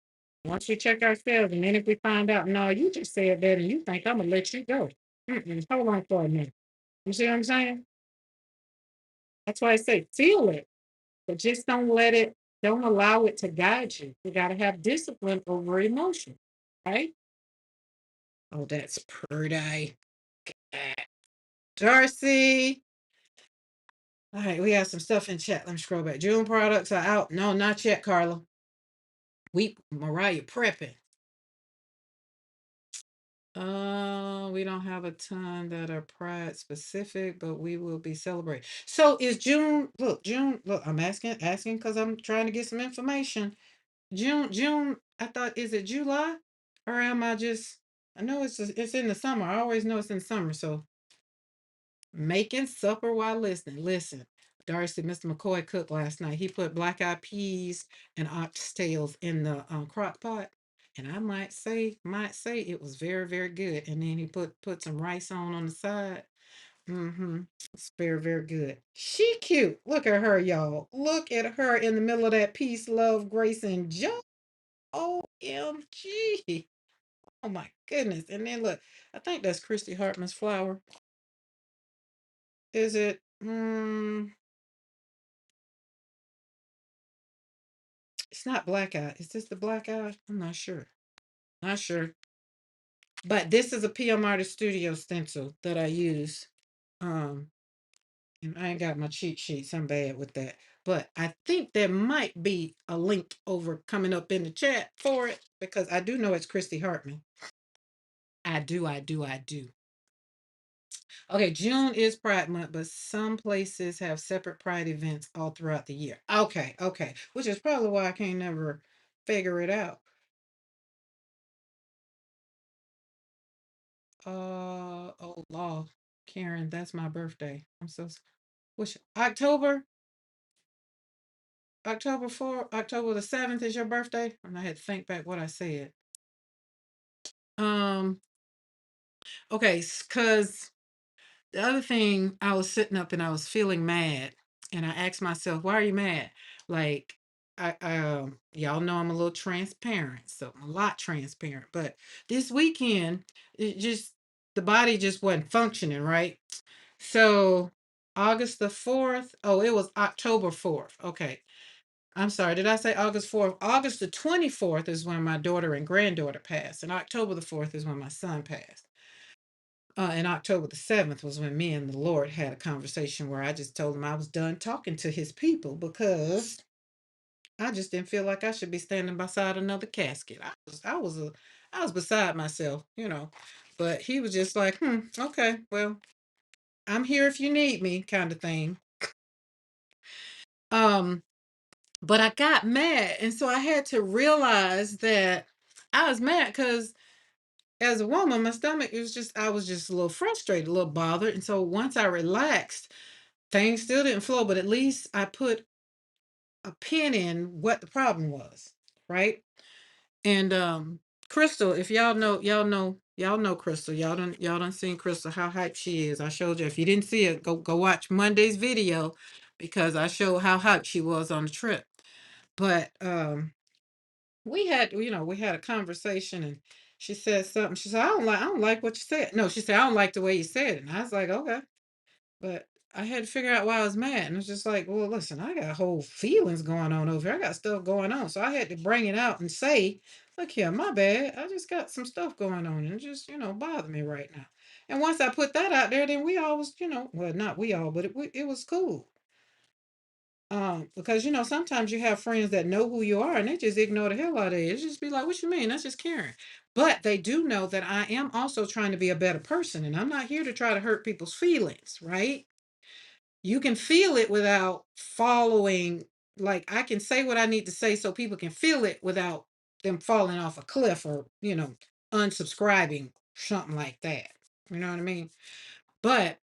Once we check ourselves, and then if we find out, no, you just said that and you think I'm going to let you go. Hold on for a minute. You see what I'm saying? That's why I say feel it, but just don't let it, don't allow it to guide you. You got to have discipline over emotion, right? Oh, that's pretty. Darcy. All right, we have some stuff in chat. Let me scroll back. June products are out. No, not yet, Carla. Mariah prepping. We don't have a ton that are Pride specific, but we will be celebrating. So is June, look, I'm asking because I'm trying to get some information. June, I thought, is it July? Or am I just, I know it's in the summer. I always know it's in summer. So making supper while listening. Listen, Darcy, Mr. McCoy cooked last night. He put black eyed peas and oxtails in the crock pot. And I might say it was very, very good. And then he put some rice on the side. Mm-hmm. It's very, very good. She cute. Look at her, y'all. Look at her in the middle of that peace, love, grace, and joy. OMG. Oh my goodness. And then look, I think that's Christy Hartman's flower. Is it? It's not black eye. Is this the black eye? I'm not sure. Not sure. But this is a PM Artist Studio stencil that I use. Um, and I ain't got my cheat sheets. I'm bad with that. But I think there might be a link over coming up in the chat for it because I do know it's Christy Hartman. I do. Okay, June is Pride Month, but some places have separate Pride events all throughout the year. Okay. Which is probably why I can't never figure it out. Oh, law, Karen, that's my birthday. Which October 4th, October the 7th is your birthday? And I had to think back what I said. Um, okay, because the other thing, I was sitting up and I was feeling mad, and I asked myself, why are you mad? Like, y'all know I'm a little transparent, so I'm a lot transparent. But this weekend, it just the body just wasn't functioning right. So August the 4th, oh, it was October 4th. Okay. I'm sorry, did I say August 4th? August the 24th is when my daughter and granddaughter passed, and October the 4th is when my son passed. And October the 7th was when me and the Lord had a conversation where I just told him I was done talking to his people because I just didn't feel like I should be standing beside another casket. I was beside myself, you know. But he was just like, okay, well, I'm here if you need me, kind of thing. Um, but I got mad, and so I had to realize that I was mad because as a woman, my stomach was just I was just a little frustrated, a little bothered. And so once I relaxed, things still didn't flow, but at least I put a pin in what the problem was, right? And Crystal, if y'all know Crystal. Y'all done seen Crystal how hype she is. I showed you. If you didn't see it, go watch Monday's video because I showed how hype she was on the trip. But we had a conversation and she said something. She said, I don't like what you said. No, she said, I don't like the way you said it. And I was like, okay. But I had to figure out why I was mad. And it's just like, well, listen, I got whole feelings going on over here. I got stuff going on. So I had to bring it out and say, look here, my bad. I just got some stuff going on and it just, bother me right now. And once I put that out there, then we all was, well, not we all, but it was cool. Because sometimes you have friends that know who you are and they just ignore the hell out of you. It's just be like, what you mean? That's just Karen. But they do know that I am also trying to be a better person and I'm not here to try to hurt people's feelings, right? You can feel it without following, like I can say what I need to say so people can feel it without them falling off a cliff or, unsubscribing, something like that. You know what I mean? But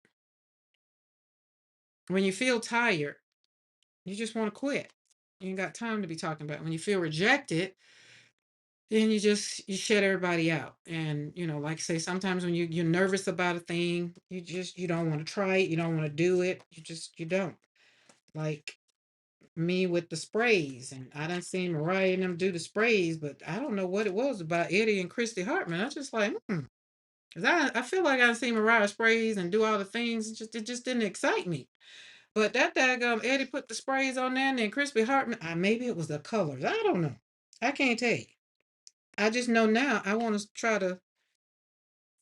when you feel tired, you just want to quit. You ain't got time to be talking about it. When you feel rejected, then you shut everybody out. And like I say, sometimes when you're nervous about a thing, you don't want to try it, you don't want to do it, you don't. Like me with the sprays, and I done seen Mariah and them do the sprays, but I don't know what it was about Eddie and Christy Hartman. I just like, 'cause I feel like I done seen Mariah sprays and do all the things. It just didn't excite me. But that daggum Eddie put the sprays on there, and then Crispy Hartman, maybe it was the colors. I don't know. I can't tell you. I just know now I want to try to.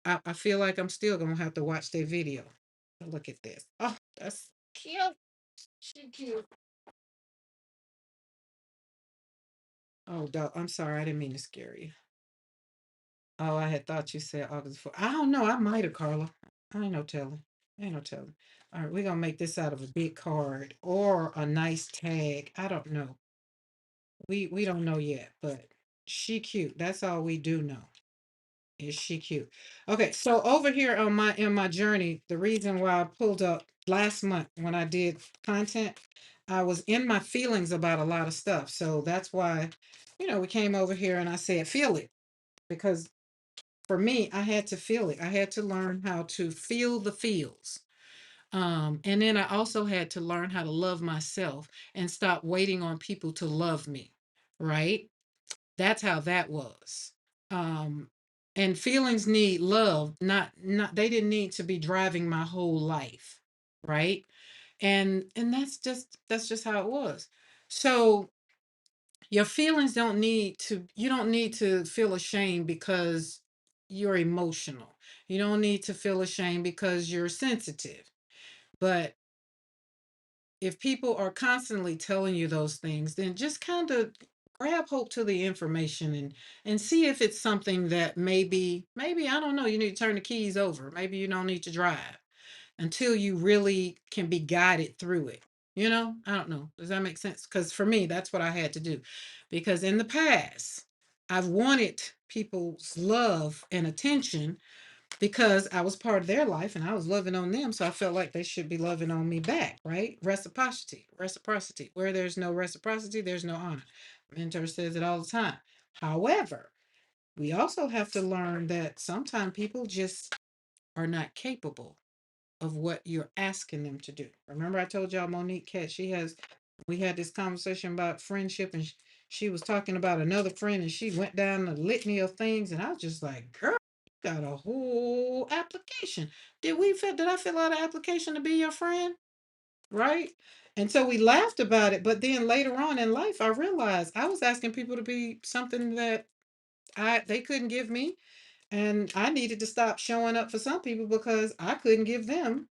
I feel like I'm still gonna have to watch their video. Look at this. Oh, that's cute. She cute. Oh, dog. I'm sorry. I didn't mean to scare you. Oh, I had thought you said August 4th. I don't know. I might have, Carla. I ain't no telling. Ain't no telling. All right, we're gonna make this out of a big card or a nice tag. I don't know. We don't know yet, but she cute. That's all we do know. Is she cute? Okay, so over here on my in my journey, the reason why I pulled up last month when I did content, I was in my feelings about a lot of stuff. So that's why, we came over here and I said, feel it. Because for me, I had to feel it. I had to learn how to feel the feels. And then I also had to learn how to love myself and stop waiting on people to love me. Right? That's how that was. Um, and feelings need love, not they didn't need to be driving my whole life, right? And that's just how it was. So your feelings you don't need to feel ashamed because you're emotional. You don't need to feel ashamed because you're sensitive. But if people are constantly telling you those things, then just kind of grab hold to the information and see if it's something that maybe I don't know, you need to turn the keys over. Maybe you don't need to drive until you really can be guided through it. I don't know. Does that make sense? Because for me, that's what I had to do. Because in the past, I've wanted people's love and attention because I was part of their life and I was loving on them. So I felt like they should be loving on me back, right? Reciprocity, reciprocity. Where there's no reciprocity, there's no honor. Mentor says it all the time. However, we also have to learn that sometimes people just are not capable of what you're asking them to do. Remember, I told y'all Monique Cat, we had this conversation about friendship, and she was talking about another friend, and she went down the litany of things, and I was just like, girl, you got a whole application. Did I fill out an application to be your friend? Right? And so we laughed about it, but then later on in life, I realized I was asking people to be something that they couldn't give me, and I needed to stop showing up for some people because I couldn't give them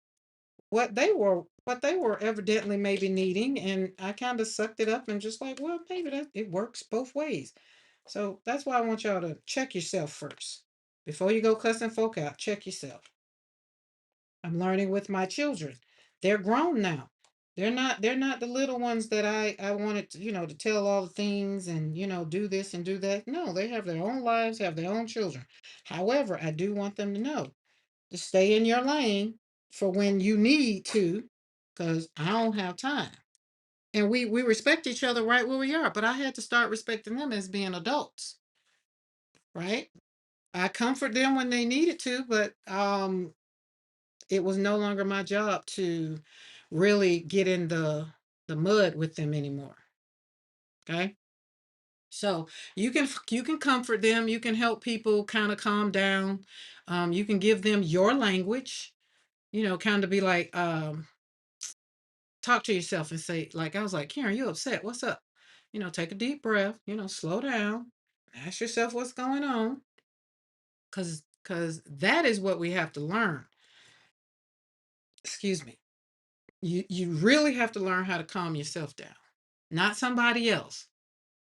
what they were evidently maybe needing, and I kind of sucked it up and just like, well, maybe that it works both ways. So that's why I want y'all to check yourself first before you go cussing folk out. Check yourself. I'm learning with my children. They're grown now. They're not the little ones that I wanted to, to tell all the things and do this and do that. No, they have their own lives, have their own children. However, I do want them to know to stay in your lane for when you need to, because I don't have time. And we respect each other right where we are, but I had to start respecting them as being adults, right? I comfort them when they needed to, but it was no longer my job to really get in the mud with them anymore. Okay. So you can comfort them, you can help people kind of calm down. You can give them your language, kind of be like, talk to yourself and say, like, I was like, Karen, you upset? What's up? Take a deep breath, slow down, ask yourself what's going on. Because that is what we have to learn. Excuse me. You really have to learn how to calm yourself down, not somebody else.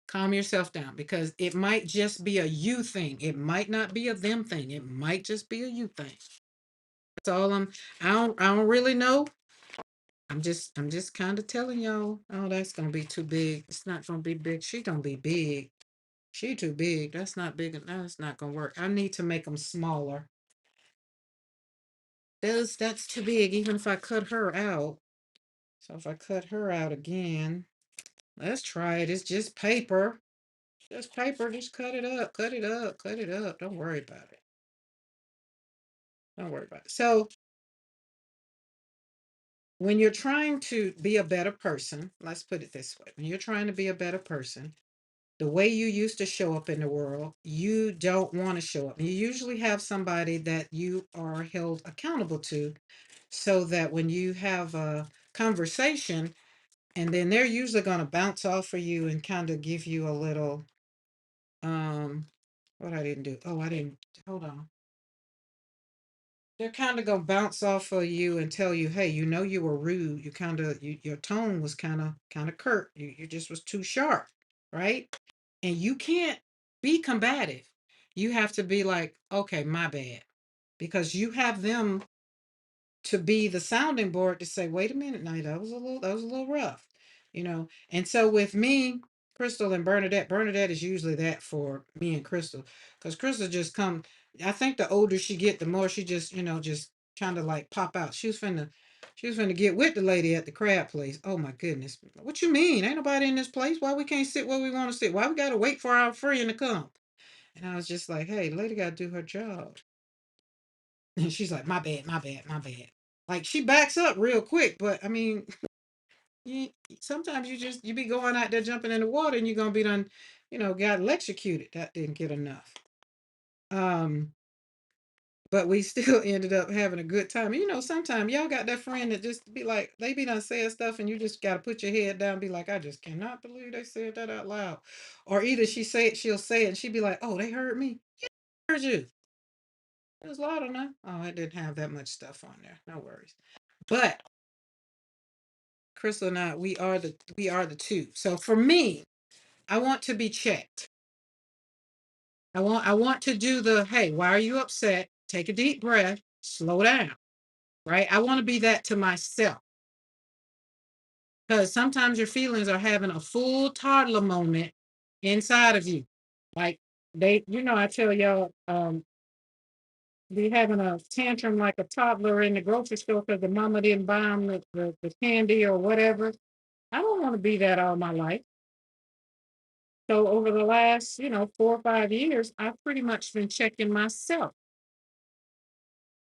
Calm yourself down because it might just be a you thing. It might not be a them thing. It might just be a you thing. That's all I don't really know. I'm just kind of telling y'all, oh, that's gonna be too big. It's not gonna be big. She gonna be big. She too big. That's not big. That's not gonna work. I need to make them smaller. That's too big, even if I cut her out. So if I cut her out again, let's try it. It's just paper. Just paper, just cut it up, cut it up, cut it up. Don't worry about it. Don't worry about it. So when you're trying to be a better person, let's put it this way. When you're trying to be a better person, the way you used to show up in the world, you don't want to show up. You usually have somebody that you are held accountable to, so that when you have a conversation, and then they're usually going to bounce off of you and kind of give you a little, um, what I didn't do. Oh, I didn't, hold on. They're kind of gonna bounce off of you and tell you, hey, you know you were rude. You kind of your tone was kind of curt. You just was too sharp, right? And you can't be combative. You have to be like, okay, my bad, because you have them to be the sounding board to say, wait a minute, now that was a little rough, you know. And so with me, Crystal and Bernadette is usually that for me and Crystal, because Crystal just come. I think the older she get, the more she just, just kind of like pop out. She was finna get with the lady at the crab place. Oh my goodness, what you mean? Ain't nobody in this place? Why we can't sit where we want to sit? Why we gotta wait for our friend to come? And I was just like, hey, the lady gotta do her job. And she's like, my bad, my bad, my bad. Like she backs up real quick, but I mean, you, sometimes you be going out there jumping in the water and you're gonna be done, got electrocuted. That didn't get enough. Um, but we still ended up having a good time. Sometimes y'all got that friend that just be like, they be done saying stuff and you just gotta put your head down and be like, I just cannot believe they said that out loud. Or either she'll say it and she be like, oh, they heard me. Heard you. It was loud enough. Oh, it didn't have that much stuff on there. No worries. But Crystal and I, we are the two. So for me, I want to be checked. I want to do the, hey, why are you upset? Take a deep breath, slow down, right? I want to be that to myself, because sometimes your feelings are having a full toddler moment inside of you. Like I tell y'all, be having a tantrum like a toddler in the grocery store because the mama didn't buy them the candy or whatever. I don't want to be that all my life. So over the last, 4 or 5 years, I've pretty much been checking myself.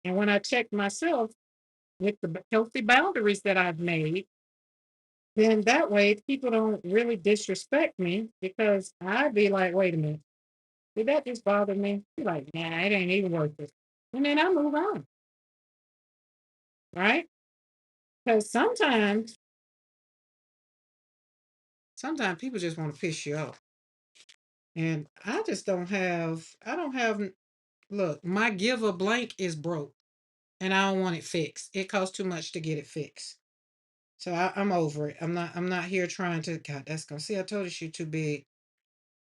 And when I check myself with the healthy boundaries that I've made, then that way people don't really disrespect me, because I'd be like, wait a minute, did that just bother me? Be like, nah, it ain't even worth it. And then I move on, right? Because sometimes people just want to piss you off. And I don't have, look, my giver blank is broke and I don't want it fixed. It costs too much to get it fixed. So I'm over it. I'm not here trying to, God, that's gonna see, I told you she too big.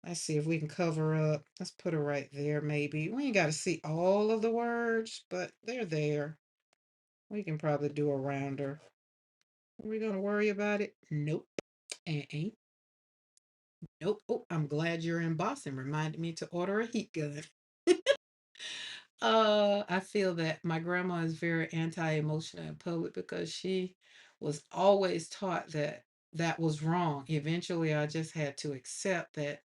Let's see if we can cover up. Let's put her right there, maybe. We ain't gotta see all of the words, but they're there. We can probably do around her. Are we gonna worry about it? Nope. Ain't. Nope. Oh, I'm glad you're in Boston. Reminded me to order a heat gun. I feel that my grandma is very anti-emotional in public because she was always taught that that was wrong. Eventually, I just had to accept that,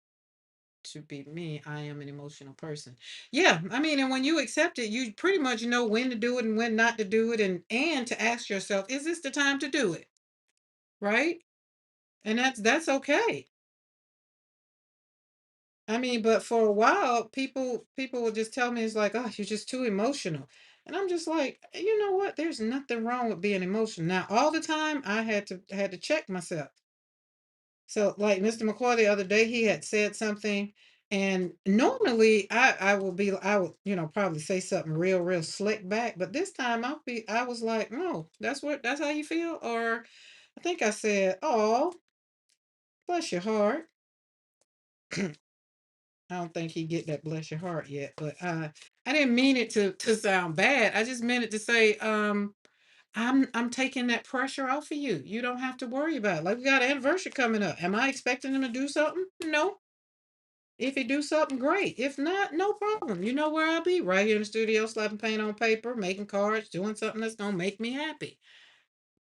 to be me, I am an emotional person. Yeah, I mean, and when you accept it, you pretty much know when to do it and when not to do it, and to ask yourself, is this the time to do it? Right? And that's okay. I mean, but for a while, people would just tell me, it's like, oh, you're just too emotional. And I'm just like, you know what? There's nothing wrong with being emotional. Now, all the time I had to check myself. So like Mr. McCoy the other day, he had said something, and normally I would, probably say something real, real slick back, but this time I was like, no, that's how you feel? Or I think I said, oh, bless your heart. I don't think he get that bless your heart yet, but I didn't mean it to sound bad. I just meant it to say, I'm taking that pressure off of you. You don't have to worry about it. Like we got an anniversary coming up. Am I expecting him to do something? No. If he do something, great. If not, no problem. You know where I'll be, right here in the studio, slapping paint on paper, making cards, doing something that's gonna make me happy.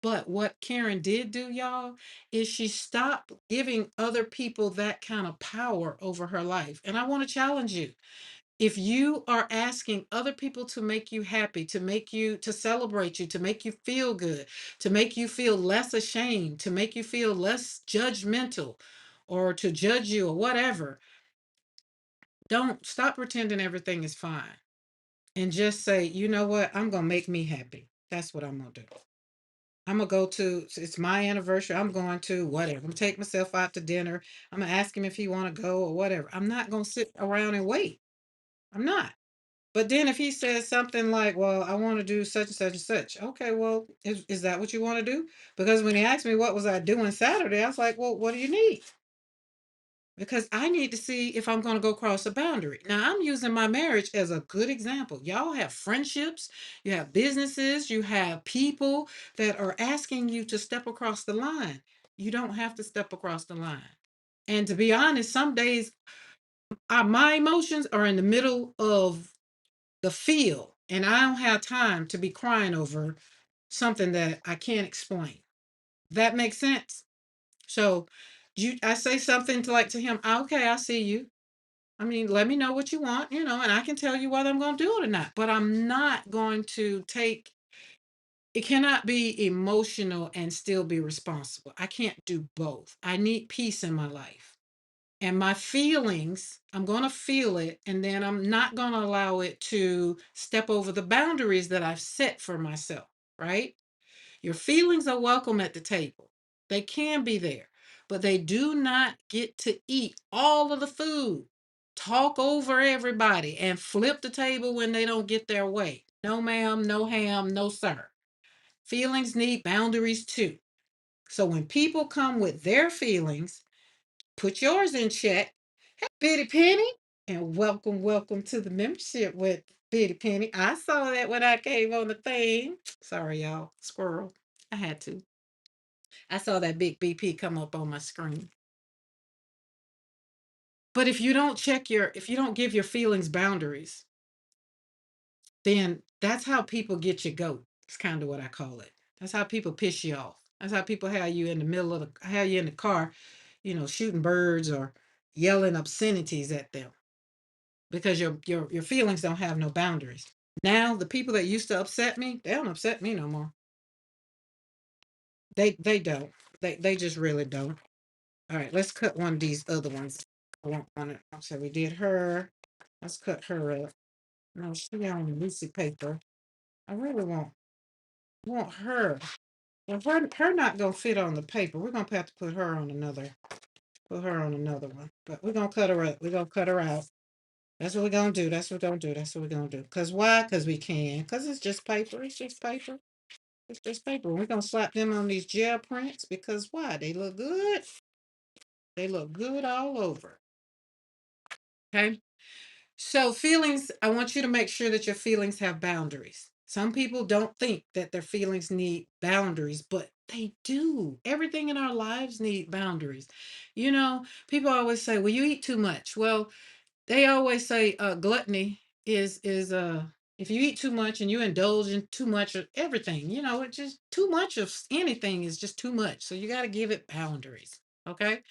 But what Karen did do, y'all, is she stopped giving other people that kind of power over her life. And I want to challenge you. If you are asking other people to make you happy, to make you, to celebrate you, to make you feel good, to make you feel less ashamed, to make you feel less judgmental, or to judge you or whatever, don't stop pretending everything is fine and just say, you know what? I'm going to make me happy. That's what I'm going to do. I'm going to go to, it's my anniversary. I'm going to whatever. I'm going to take myself out to dinner. I'm going to ask him if he want to go or whatever. I'm not going to sit around and wait. I'm not. But then if he says something like, well, I want to do such and such and such. Okay, well, is that what you want to do? Because when he asked me what was I doing Saturday, I was like, well, what do you need? Because I need to see if I'm going to go cross a boundary. Now, I'm using my marriage as a good example. Y'all have friendships, you have businesses, you have people that are asking you to step across the line. You don't have to step across the line. And to be honest, some days my emotions are in the middle of the field, and I don't have time to be crying over something that I can't explain. That makes sense. So I say something to like to him, okay, I see you. I mean, let me know what you want, and I can tell you whether I'm going to do it or not. But I'm not going to take it cannot be emotional and still be responsible. I can't do both. I need peace in my life. And my feelings, I'm going to feel it, and then I'm not going to allow it to step over the boundaries that I've set for myself, right? Your feelings are welcome at the table. They can be there, but they do not get to eat all of the food, talk over everybody, and flip the table when they don't get their way. No, ma'am, no ham, no, sir. Feelings need boundaries too. So when people come with their feelings, put yours in check. Bitty Penny, and welcome to the membership with Bitty Penny. I saw that when I came on the thing. Sorry, y'all. Squirrel. I had to. I saw that big BP come up on my screen. But if you don't give your feelings boundaries, then that's how people get your goat. It's kind of what I call it. That's how people piss you off. That's how people have you in the middle of have you in the car, shooting birds or yelling obscenities at them because your feelings don't have no boundaries. Now the people that used to upset me, they don't upset me no more. They don't. They just really don't. All right, let's cut one of these other ones. I want on it. So we did her. Let's cut her up. No, she on Lucy paper. I really want her. Well, her not gonna fit on the paper. We're gonna have to put her on another one. But we're gonna cut her up. We're gonna cut her out. That's what we're gonna do. That's what we're gonna do. That's what we're gonna do. Cause why? Cause we can. Cause it's just paper. It's just paper. It's just paper. We're gonna slap them on these gel prints because why? They look good. They look good all over. Okay. So feelings, I want you to make sure that your feelings have boundaries. Some people don't think that their feelings need boundaries, but they do. Everything in our lives need boundaries. People always say, "Well, you eat too much." Well, they always say gluttony is if you eat too much and you indulge in too much of everything, it's just too much of anything is just too much. So you got to give it boundaries. Okay?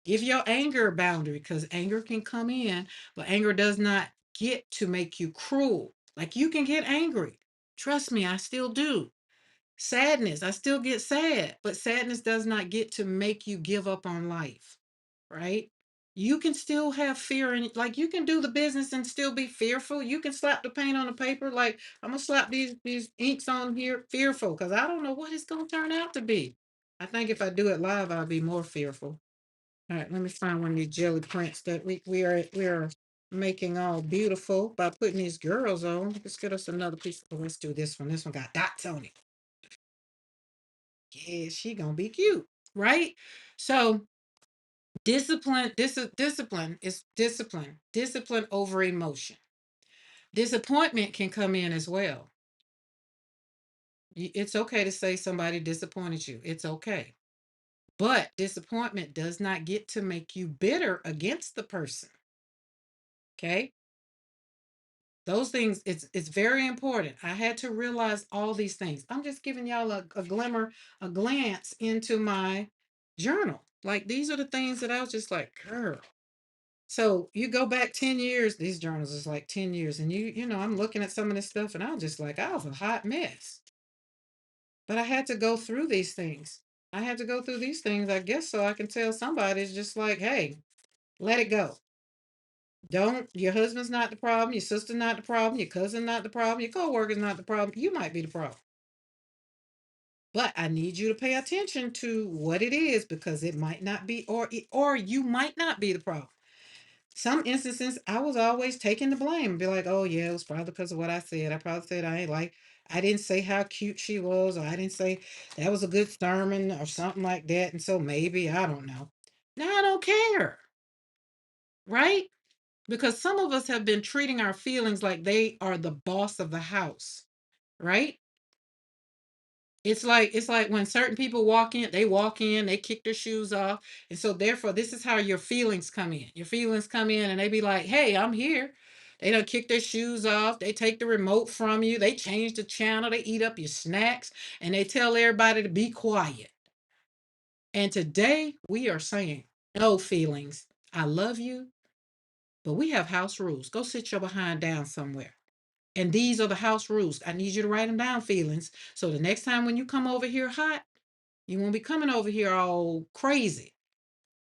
Give your anger a boundary because anger can come in, but anger does not get to make you cruel. Like you can get angry. Trust me, I still do. Sadness, I still get sad, but sadness does not get to make you give up on life, right? You can still have fear and like you can do the business and still be fearful. You can slap the paint on the paper like I'm gonna slap these inks on here fearful because I don't know what it's gonna turn out to be. I think if I do it live, I'll be more fearful. All right, let me find one of these jelly prints that we are making all beautiful by putting these girls on. Let's get us another piece. Oh, let's do this one. This one got dots on it. Yeah, she gonna be cute, right? So discipline is discipline. Discipline over emotion. Disappointment can come in as well. It's okay to say somebody disappointed you. It's okay. But disappointment does not get to make you bitter against the person. Okay? Those things, it's very important. I had to realize all these things. I'm just giving y'all a glimmer, a glance into my journal. Like these are the things that I was just like, girl. So you go back 10 years, these journals is like 10 years, and I'm looking at some of this stuff and I was just like, I was a hot mess. But I had to go through these things. I had to go through these things, I guess, so I can tell somebody it's just like, hey, let it go. Don't, your husband's not the problem, your sister's not the problem, your cousin not the problem, your co-worker's not the problem. You might be the problem. But I need you to pay attention to what it is because it might not be, or you might not be the problem. Some instances I was always taking the blame and be like, oh yeah, it was probably because of what I said. I probably said I ain't like, I didn't say how cute she was, or I didn't say that was a good sermon or something like that. And so maybe, I don't know. Now I don't care, right? Because some of us have been treating our feelings like they are the boss of the house, right? It's like when certain people walk in, they kick their shoes off. And so therefore, this is how your feelings come in. Your feelings come in and they be like, hey, I'm here. They don't kick their shoes off. They take the remote from you. They change the channel. They eat up your snacks and they tell everybody to be quiet. And today we are saying, no feelings. I love you, but we have house rules. Go sit your behind down somewhere. And these are the house rules. I need you to write them down, feelings. So the next time when you come over here hot, you won't be coming over here all crazy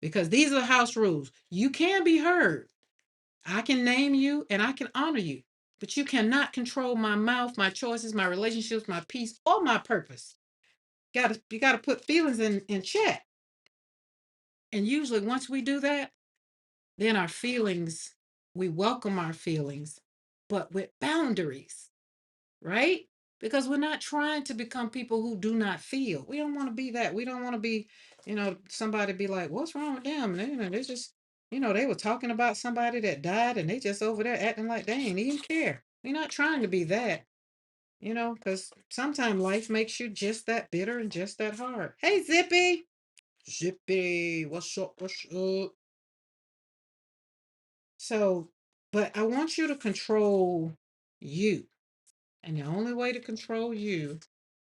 because these are the house rules. You can be heard. I can name you and I can honor you, but you cannot control my mouth, my choices, my relationships, my peace, or my purpose. You gotta put feelings in check. And usually once we do that, then our feelings, we welcome our feelings, but with boundaries, right? Because we're not trying to become people who do not feel. We don't want to be that. We don't want to be, somebody be like, what's wrong with them? And, they just, they were talking about somebody that died and they just over there acting like they ain't even care. We're not trying to be that, because sometimes life makes you just that bitter and just that hard. Hey, Zippy. Zippy, what's up? What's up? So, but I want you to control you. And the only way to control you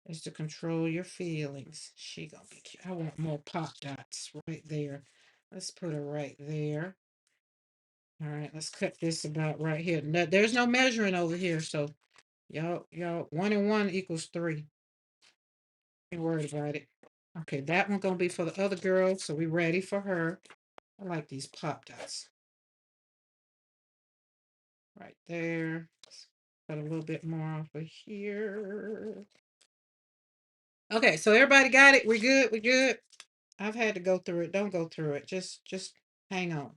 is to control your feelings. She gonna be cute. I want more pop dots right there. Let's put her right there. All right, let's cut this about right here. No, there's no measuring over here, so y'all, 1 and 1 equals 3. Ain't worried about it. Okay, that one gonna be for the other girl, so we ready for her. I like these pop dots right there. Got a little bit more over here. Okay, so everybody got it. We good. We good. I've had to go through it. Don't go through it. Just hang on.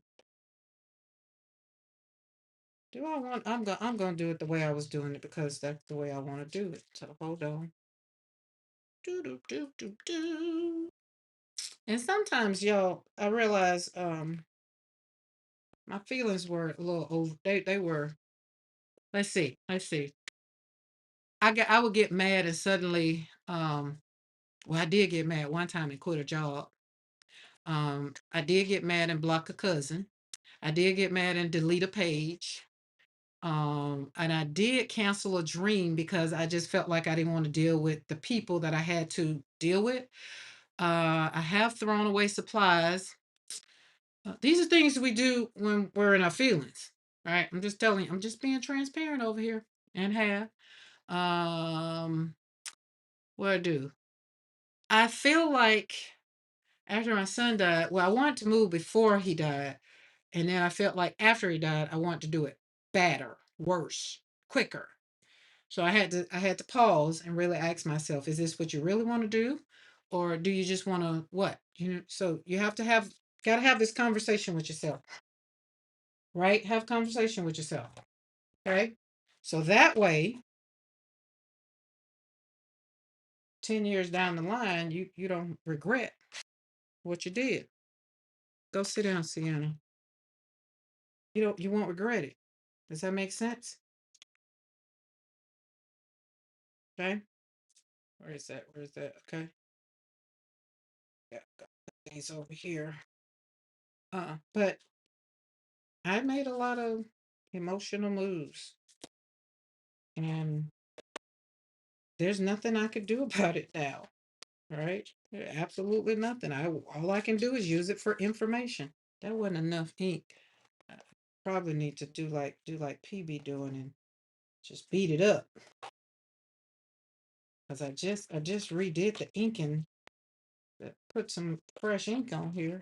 Do I want? I'm gonna do it the way I was doing it because that's the way I want to do it. So hold on. Do do do do do. And sometimes, y'all, I realize my feelings were a little over. They were. Let's see. Let's see. I would get mad and suddenly well, I did get mad one time and quit a job. I did get mad and block a cousin. I did get mad and delete a page. And I did cancel a dream because I just felt like I didn't want to deal with the people that I had to deal with. I have thrown away supplies. These are things we do when we're in our feelings, right? I'm just telling you, I'm just being transparent over here and have. Um, what I do? I feel like after my son died, well, I wanted to move before he died. And then I felt like after he died, I wanted to do it better, worse, quicker. So I had to pause and really ask myself, is this what you really want to do? Or do you just want to what? So you have to have gotta have this conversation with yourself, right? Have conversation with yourself. Okay. So that way, 10 years down the line, you don't regret what you did. Go sit down, Sienna. You won't regret it. Does that make sense? Okay. Where is that? Where is that? Okay. Yeah, got things over here. But I made a lot of emotional moves. and there's nothing I could do about it now. Right? Absolutely nothing. All I can do is use it for information. That wasn't enough ink. I probably need to do like PB doing and just beat it up. Because I just redid the inking that put some fresh ink on here.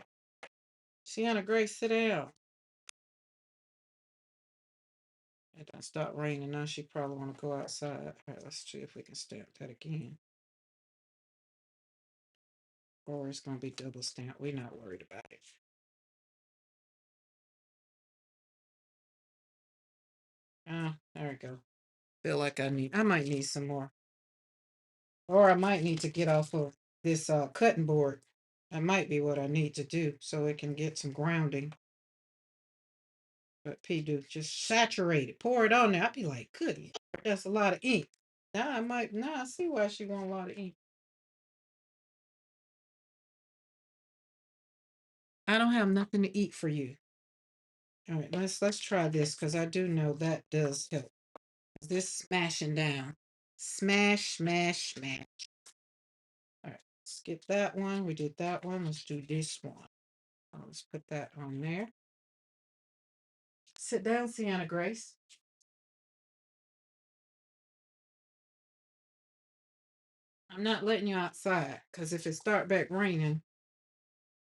Sienna Grace, sit down. It done start raining now. She probably want to go outside. All right, let's see if we can stamp that again. Or it's gonna be double stamped. We're not worried about it. Ah, there we go. Feel like I might need some more. Or I might need to get off of this cutting board. That might be what I need to do so it can get some grounding. But P do just saturate it, pour it on there. I'd be like, good, that's a lot of ink. Now I see why she want a lot of ink. I don't have nothing to eat for you. All right, let's try this because I do know that does help. This smashing down. Smash, smash, smash. All right, skip that one. We did that one. Let's do this one. Let's put that on there. Sit down, Sienna Grace. I'm not letting you outside because if it start back raining,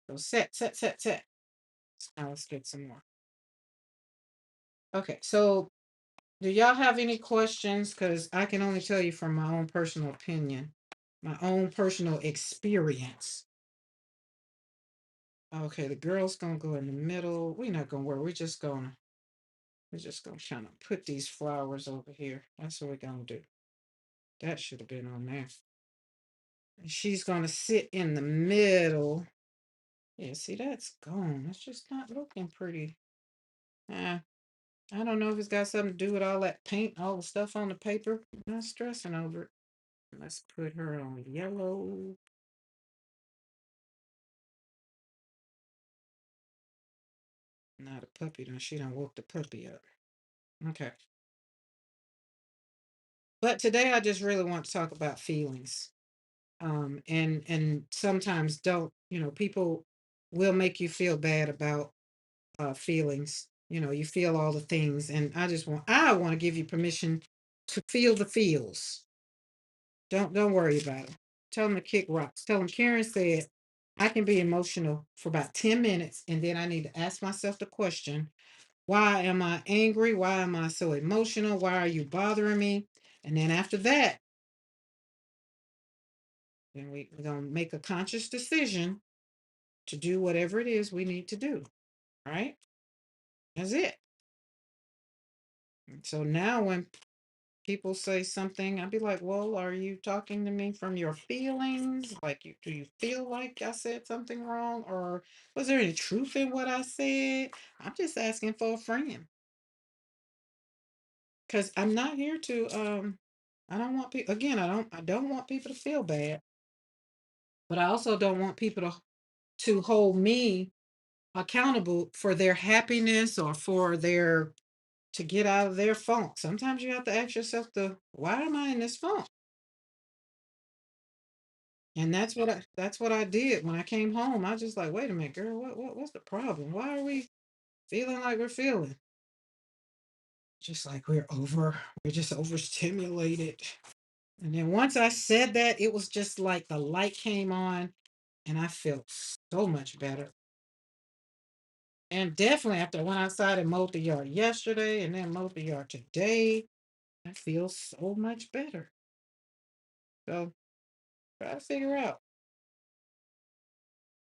go set. Now let's get some more. Okay, so do y'all have any questions? Because I can only tell you from my own personal opinion, my own personal experience. Okay, the girl's gonna go in the middle. We're not gonna worry. We're just gonna kind of put these flowers over here. That's what we're gonna do. That should have been on there. And she's gonna sit in the middle. Yeah, see, that's gone. That's just not looking pretty. I don't know if it's got something to do with all that paint, all the stuff on the paper. I'm not stressing over it. Let's put her on yellow. Not a puppy, though. She done woke the puppy up. Okay. But today I just really want to talk about feelings. And sometimes don't, people will make you feel bad about feelings. You feel all the things, and I want to give you permission to feel the feels. Don't worry about them. Tell them to kick rocks. Tell them Karen said I can be emotional for about 10 minutes and then I need to ask myself the question, why am I angry? Why am I so emotional? Why are you bothering me? And then after that, then we're gonna make a conscious decision to do whatever it is we need to do. Right? That's it. And so now when people say something, I'd be like, well, are you talking to me from your feelings? Like, do you feel like I said something wrong? Or was there any truth in what I said? I'm just asking for a friend. Because I'm not here to, I don't want people, again, I don't want people to feel bad, but I also don't want people to hold me accountable for their happiness or to get out of their funk. Sometimes you have to ask yourself why am I in this funk? And that's what I did when I came home. I just like, wait a minute, girl, what's the problem? Why are we feeling like we're feeling? Just like we're just overstimulated. And then once I said that, it was just like the light came on and I felt so much better. And definitely after I went outside and mowed the yard yesterday and then mowed the yard today, I feel so much better. So try to figure out,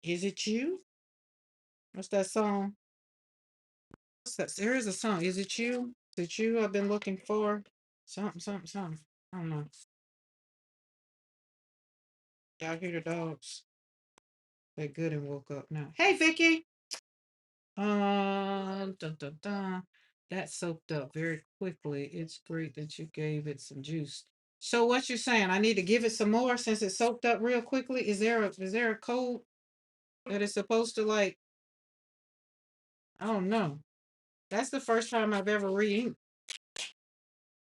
is it you? What's that song? There is a song. Is it you? Is it you I've been looking for? Something, something, something. I don't know. Y'all hear the dogs? They good and woke up now. Hey, Vicky. Dun, dun, dun. That soaked up very quickly. It's great that you gave it some juice. So what you're saying? I need to give it some more since it soaked up real quickly. Is there a code that it's supposed to like? I don't know. That's the first time I've ever re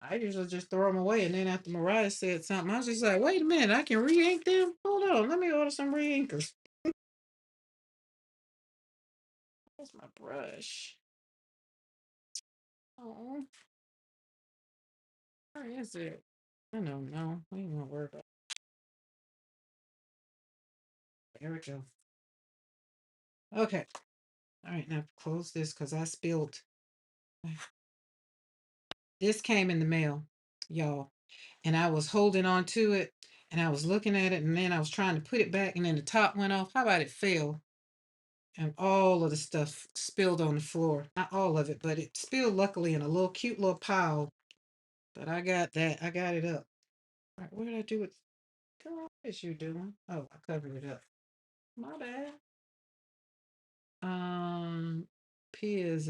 I usually just throw them away, and then after Mariah said something, I was just like, "Wait a minute, I can re-ink them. Hold on, let me order some re-inkers." Where's my brush? Oh, where is it? I don't know. I ain't gonna worry about it. There we go. Okay. All right, now close this because I spilled. This came in the mail, y'all, and I was holding on to it, and I was looking at it, and then I was trying to put it back, and then the top went off. How about it fell? And all of the stuff spilled on the floor. Not all of it, but it spilled luckily in a little cute little pile. But I got that. I got it up. All right, what did I do with? Come on, what is you doing? Oh, I covered it up. My bad. P is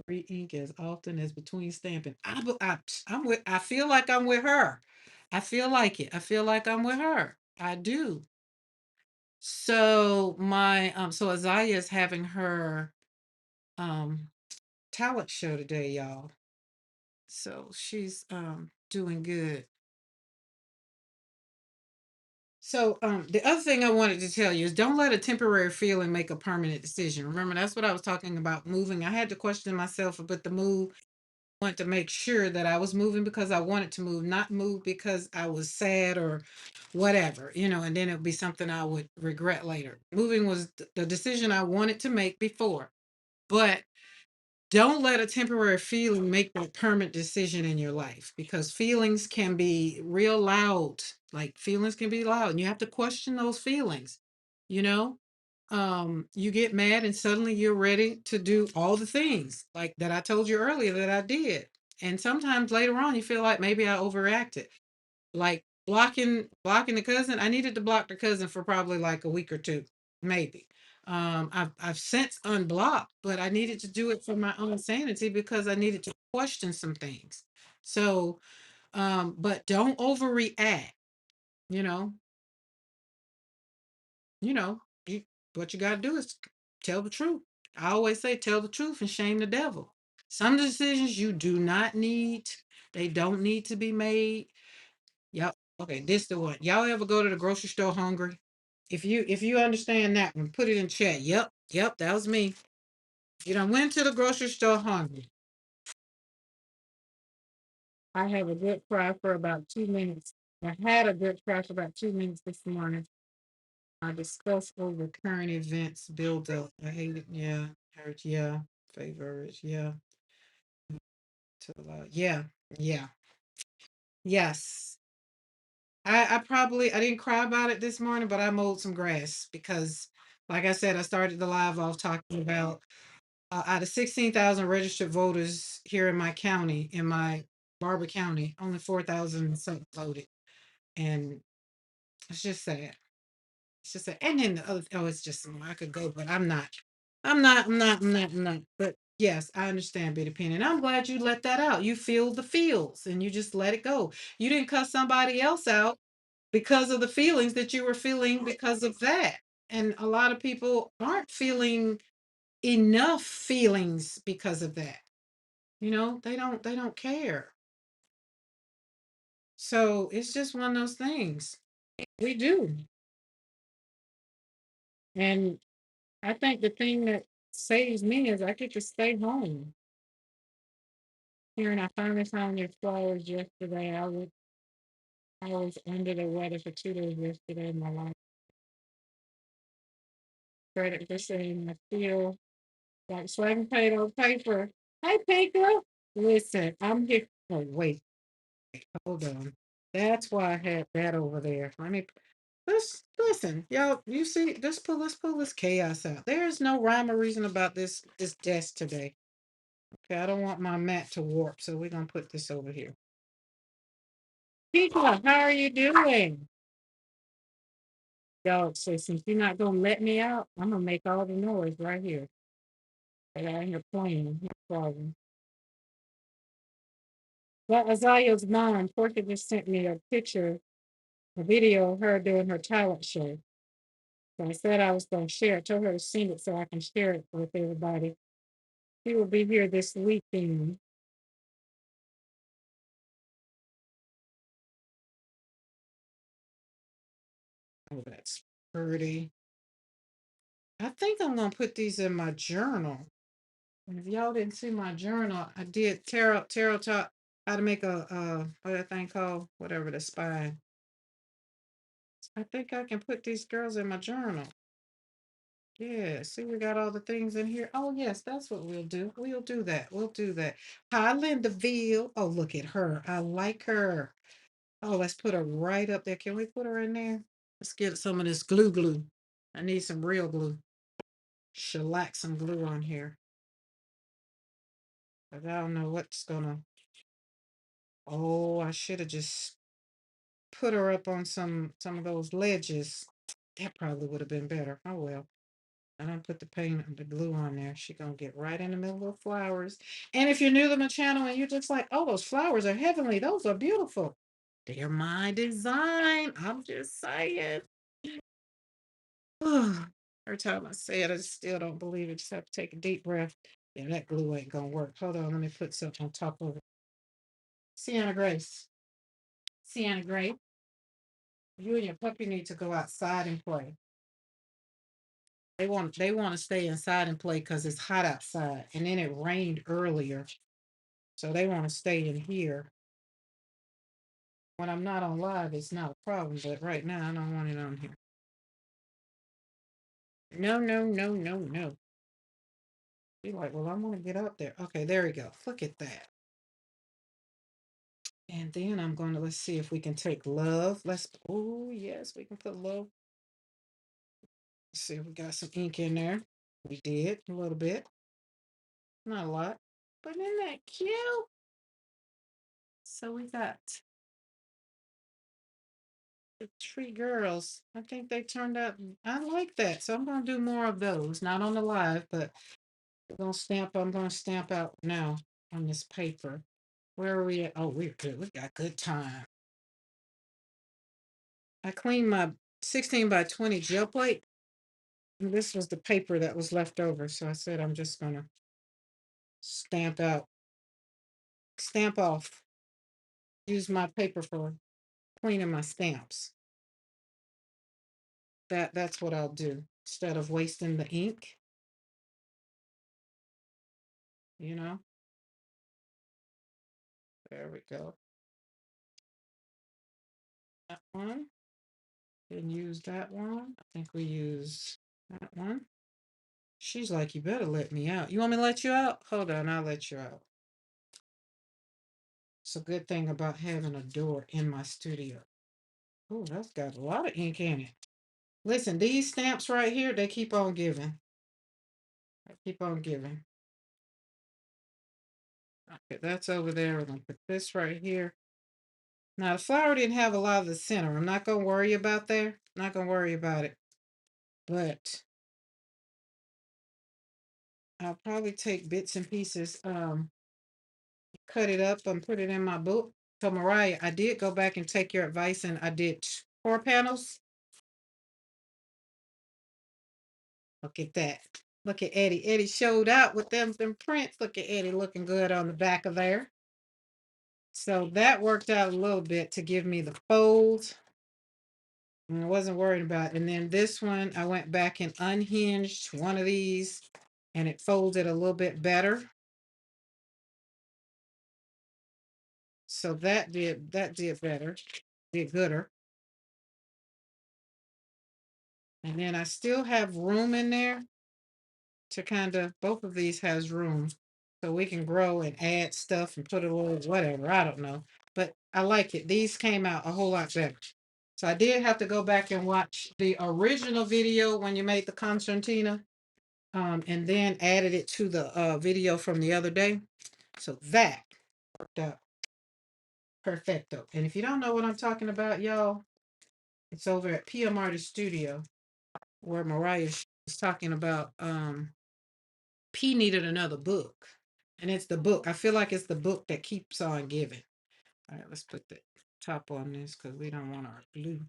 re-ink as often as between stamping. I'm with. I feel like I'm with her. I feel like it. I feel like I'm with her. I do. So my so Azalea is having her um talent show today, y'all. So she's doing good. So the other thing I wanted to tell you is don't let a temporary feeling make a permanent decision. Remember, that's what I was talking about moving. I had to question myself about the move. I wanted to make sure that I was moving because I wanted to move, not move because I was sad or whatever, and then it would be something I would regret later. Moving was the decision I wanted to make before. But don't let a temporary feeling make a permanent decision in your life because feelings can be real loud. Like feelings can be loud, and you have to question those feelings. You know, you get mad, and suddenly you're ready to do all the things like that I told you earlier that I did. And sometimes later on, you feel like maybe I overreacted, like blocking the cousin. I needed to block the cousin for probably like a week or two, maybe. I've since unblocked, but I needed to do it for my own sanity because I needed to question some things. So but don't overreact. you know you know you, what you got to do is tell the truth. I always say tell the truth and shame the devil. Some decisions you do not need, they don't need to be made. Yep. Okay, this the one. Y'all ever go to the grocery store hungry? If you understand that one, put it in chat. Yep, yep, that was me. You done went to the grocery store hungry. I have a good cry for about 2 minutes. I had a good cry for about 2 minutes this morning. I discussed over current events build up. I hate it. Yeah. Hurt. Yeah. Favorites. Yeah. To a lot. Yeah. Yeah. Yes. I didn't cry about it this morning, but I mowed some grass because, like I said, I started the live off talking about out of 16,000 registered voters here in my county, in my Barber County, only 4,000 some voted, and it's just sad. It's just sad. And then the other, oh, it's just I could go, but I'm not. I'm not. But yes, I understand, Betty Penny, and I'm glad you let that out. You feel the feels, and you just let it go. You didn't cuss somebody else out because of the feelings that you were feeling because of that. And a lot of people aren't feeling enough feelings because of that. They don't care. So it's just one of those things. We do. And I think the thing that saves me is I get to stay home. Here and I finally found your flowers yesterday. I was under the weather for 2 days yesterday. My life credit for saying I feel like swagging potato paper. Hey, Pinker. Listen, I'm here. Oh, wait, hold on. That's why I had that over there. Let's listen, y'all. You see, let's pull this chaos out. There is no rhyme or reason about this desk today. Okay, I don't want my mat to warp, so we're gonna put this over here. Pika, how are you doing? Dog says since you're not gonna let me out, I'm gonna make all the noise right here. I got here playing. No problem. Well, Azalea's mom, Portia just sent me a picture, a video of her doing her talent show. So I said I was gonna share it. Told her to send it so I can share it with everybody. She will be here this weekend. Oh, that's pretty. I think I'm gonna put these in my journal. And if y'all didn't see my journal, I did tarot taught how to make a what that thing called, whatever the spine. I think I can put these girls in my journal. Yeah, see, we got all the things in here. Oh, yes, that's what we'll do. We'll do that. We'll do that. Hi, Linda Veal. Oh, look at her. I like her. Oh, let's put her right up there. Can we put her in there? Let's get some of this glue. I need some real glue. Shellac some glue on here. But I don't know what's gonna. Oh, I should have just put her up on some of those ledges. That probably would have been better. Oh well. I don't put the paint, the glue on there. She gonna get right in the middle of flowers. And if you're new to my channel and you're just like, oh, those flowers are heavenly. Those are beautiful. They're my design. I'm just saying. Every time I say it, I still don't believe it. Just have to take a deep breath. Yeah, that glue ain't gonna work. Hold on, let me put something on top of it. Sienna Grace. Sienna Grace, you and your puppy need to go outside and play. They want to stay inside and play because it's hot outside. And then it rained earlier. So they want to stay in here. When I'm not on live, it's not a problem, but right now I don't want it on here. No, no, no, no, no. You're like, well, I'm gonna get up there. Okay, there we go. Look at that. And then I'm gonna let's see if we can take love. Oh yes, we can put love. Let's see if we got some ink in there. We did a little bit. Not a lot. But isn't that cute? So we got the tree girls. I think they turned out I like that. So I'm gonna do more of those. Not on the live, but I'm gonna stamp out now on this paper. Where are we at? Oh, we're good. We got good time. I cleaned my 16 by 20 gel plate. And this was the paper that was left over. So I said I'm just gonna stamp out, stamp off, use my paper for cleaning my stamps. That's what I'll do instead of wasting the ink, you know. There we go. That one. Didn't use that one. I think we use that one. She's like, you better let me out. You want me to let you out? Hold on, I'll let you out. It's a good thing about having a door in my studio. Oh, that's got a lot of ink in it. Listen, these stamps right here, they keep on giving. I keep on giving. Okay, that's over there. We're gonna put this right here. Now the flower didn't have a lot of the center. I'm not gonna worry about there. Not gonna worry about it. But I'll probably take bits and pieces. Cut it up and put it in my book. So Mariah, I did go back and take your advice and I did 4 panels. Look at that. Look at Eddie. Eddie showed out with them prints. Look at Eddie looking good on the back of there. So that worked out a little bit to give me the folds. And I wasn't worried about it. And then this one, I went back and unhinged one of these and it folded a little bit better. So that did better, did gooder. And then I still have room in there to kind of, both of these has room. So we can grow and add stuff and put a little whatever. I don't know. But I like it. These came out a whole lot better. So I did have to go back and watch the original video when you made the concertina. And then added it to the video from the other day. So that worked out perfecto. And if you don't know what I'm talking about, y'all, it's over at PM Artist Studio where Mariah was talking about P needed another book. And it's the book. I feel like it's the book that keeps on giving. All right, let's put the top on this because we don't want our glue.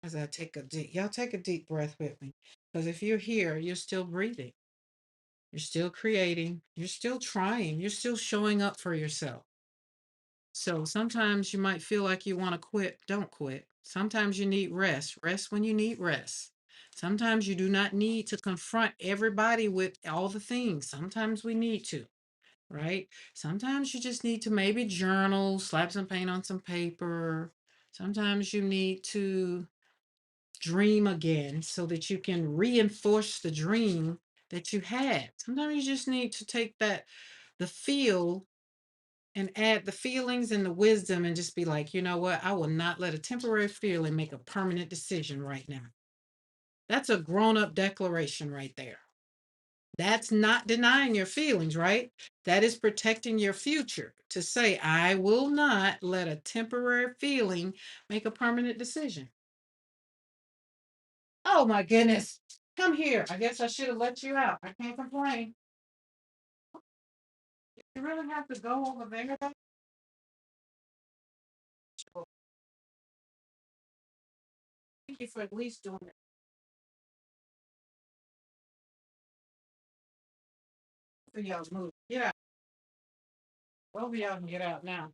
As I take a deep, y'all take a deep breath with me. Because if you're here, you're still breathing. You're still creating. You're still trying. You're still showing up for yourself. So sometimes you might feel like you want to quit. Don't quit. Sometimes you need rest. Rest when you need rest. Sometimes you do not need to confront everybody with all the things. Sometimes we need to, right? Sometimes you just need to maybe journal, slap some paint on some paper. Sometimes you need to dream again so that you can reinforce the dream that you had. Sometimes you just need to take the feel and add the feelings and the wisdom and just be like, you know what? I will not let a temporary feeling make a permanent decision right now. That's a grown up declaration right there. That's not denying your feelings, right? That is protecting your future to say, I will not let a temporary feeling make a permanent decision. Oh my goodness. Come here. I guess I should have let you out. I can't complain. You really have to go over there. Well, thank you for at least doing it for y'all move. Get out. Both of y'all can get out now.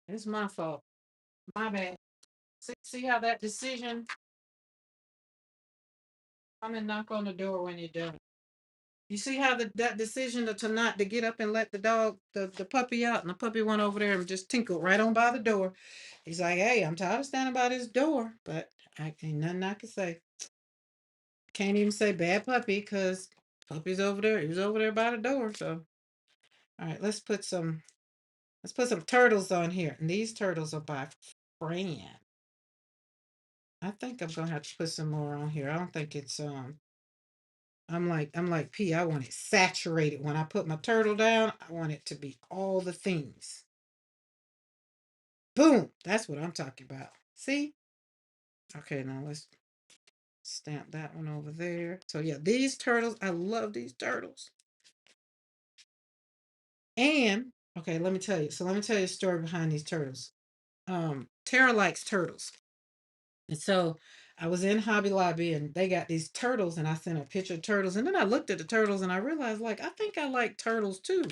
It's my fault. My bad. See how that decision, come and knock on the door when you're done. You see how that decision to not to get up and let the dog, the puppy out, and the puppy went over there and just tinkled right on by the door. He's like, hey, I'm tired of standing by this door, but I ain't nothing I can say. Can't even say bad puppy because puppy's over there. He was over there by the door. So all right, let's put some turtles on here. And these turtles are by Fran. I think I'm gonna have to put some more on here. I don't think it's I'm like P, I want it saturated. When I put my turtle down, I want it to be all the things. Boom. That's what I'm talking about. See? Okay, now let's stamp that one over there. So yeah, these turtles, I love these turtles. And okay, let me tell you. So let me tell you a story behind these turtles. Tara likes turtles. And so I was in Hobby Lobby and they got these turtles and I sent a picture of turtles. And then I looked at the turtles and I realized like I think I like turtles too.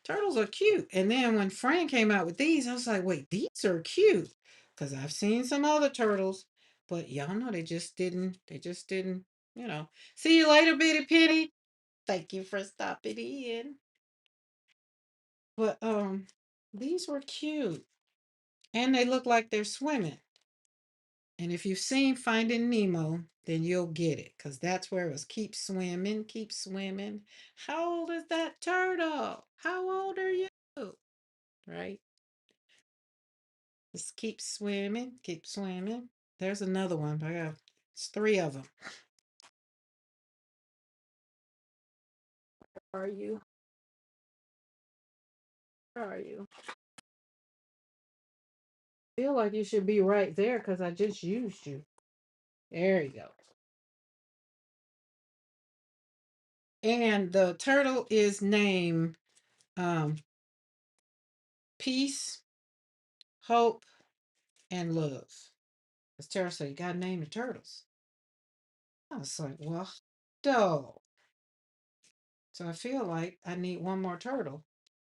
Turtles are cute. And then when Fran came out with these, I was like, wait, these are cute. Because I've seen some other turtles, but y'all know they just didn't, you know. See you later, Bitty Pitty. Thank you for stopping in. But these were cute. And they look like they're swimming. And if you've seen Finding Nemo, then you'll get it. Because that's where it was keep swimming, keep swimming. How old is that turtle? How old are you? Right? Just keep swimming, keep swimming. There's another one. It's three of them. Are you? Where are you? Feel like you should be right there because I just used you. There you go. And the turtle is named um, Peace, Hope, and Love. As Tara said, you gotta name the turtles. I was like, well, dope. So I feel like I need one more turtle.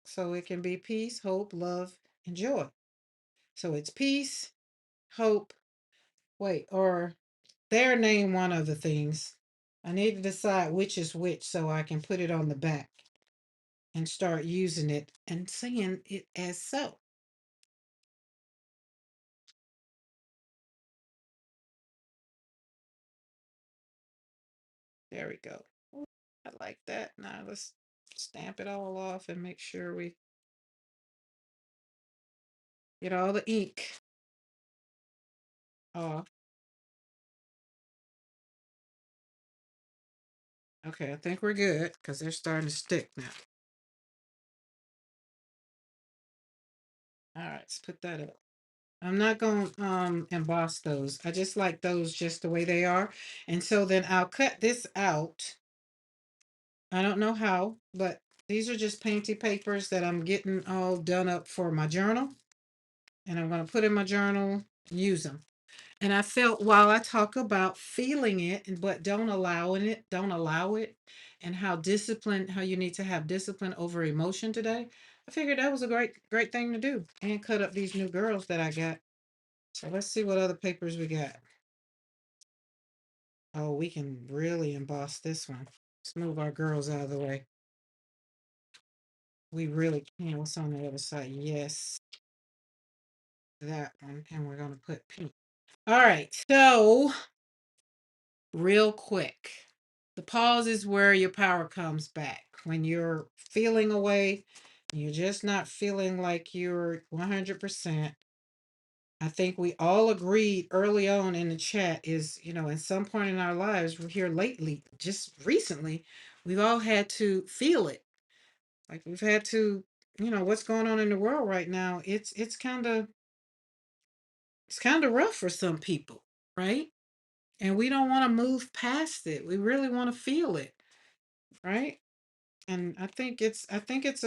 So it can be peace, hope, love, and joy. So it's peace, hope, wait, or their name one of the things. I need to decide which is which so I can put it on the back and start using it and saying it as so. There we go. I like that. Now let's stamp it all off and make sure we get all the ink off. Okay, I think we're good because they're starting to stick now. All right, let's put that up. I'm not going to emboss those. I just like those just the way they are. And so then I'll cut this out. I don't know how, but these are just painty papers that I'm getting all done up for my journal. And I'm going to put in my journal, use them. And I felt while I talk about feeling it, but don't allow it, and how you need to have discipline over emotion today. I figured that was a great thing to do and cut up these new girls that I got. So let's see what other papers we got. Oh, we can really emboss this one. Let's move our girls out of the way. We really can. What's on the other side? Yes, that one. And we're going to put pink. All right. So, real quick, the pause is where your power comes back. When you're feeling away, you're just not feeling like you're 100%. I think we all agreed early on in the chat is, in some point in our lives, we're here lately, just recently, we've all had to feel it. Like we've had to, what's going on in the world right now. It's kind of rough for some people, right? And we don't want to move past it. We really want to feel it, right? And I think it's a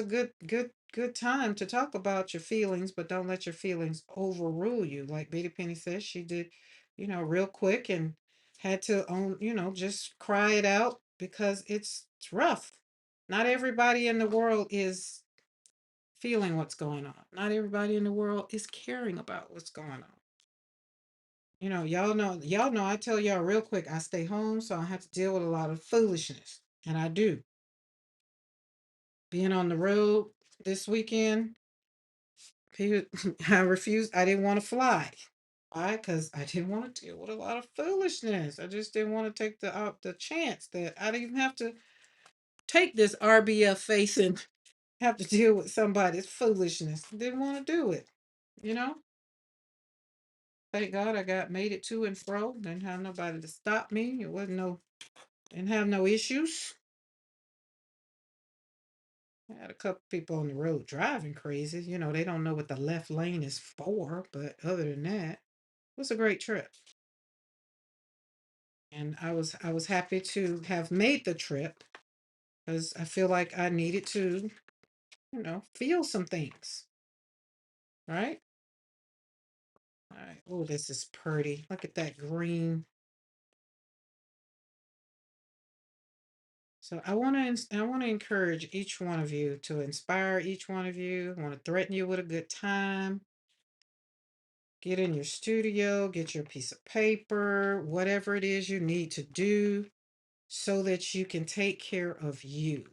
good time to talk about your feelings, but don't let your feelings overrule you. Like Betty Penny says, she did, real quick and had to own, just cry it out because it's rough. Not everybody in the world is feeling what's going on. Not everybody in the world is caring about what's going on. Y'all know I tell y'all real quick, I stay home, so I have to deal with a lot of foolishness. And I do. Being on the road this weekend, I didn't want to fly. Why? Because I didn't want to deal with a lot of foolishness. I just didn't want to take the chance that I didn't even have to take this RBF face and have to deal with somebody's foolishness. Didn't want to do it, you know? Thank God I got made it to and fro. Didn't have nobody to stop me. Didn't have no issues. I had a couple people on the road driving crazy. They don't know what the left lane is for, but other than that, it was a great trip. And I was happy to have made the trip because I feel like I needed to, feel some things, right? All right. Oh, this is pretty. Look at that green. So I want to encourage each one of you to inspire each one of you. I want to threaten you with a good time. Get in your studio, get your piece of paper, whatever it is you need to do so that you can take care of you,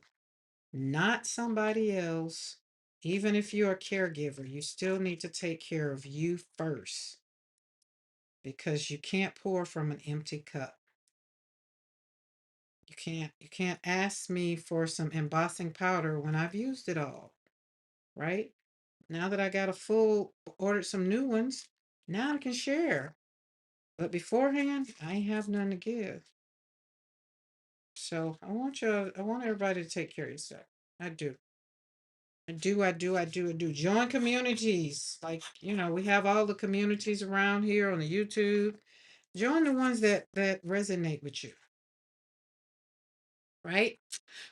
not somebody else. Even if you're a caregiver, you still need to take care of you first because you can't pour from an empty cup. You can't ask me for some embossing powder when I've used it all, right? Now that I got a full ordered some new ones, now I can share. But beforehand, I ain't have none to give. So I want everybody to take care of yourself. I do. I do. Join communities. Like, we have all the communities around here on the YouTube. Join the ones that resonate with you, right?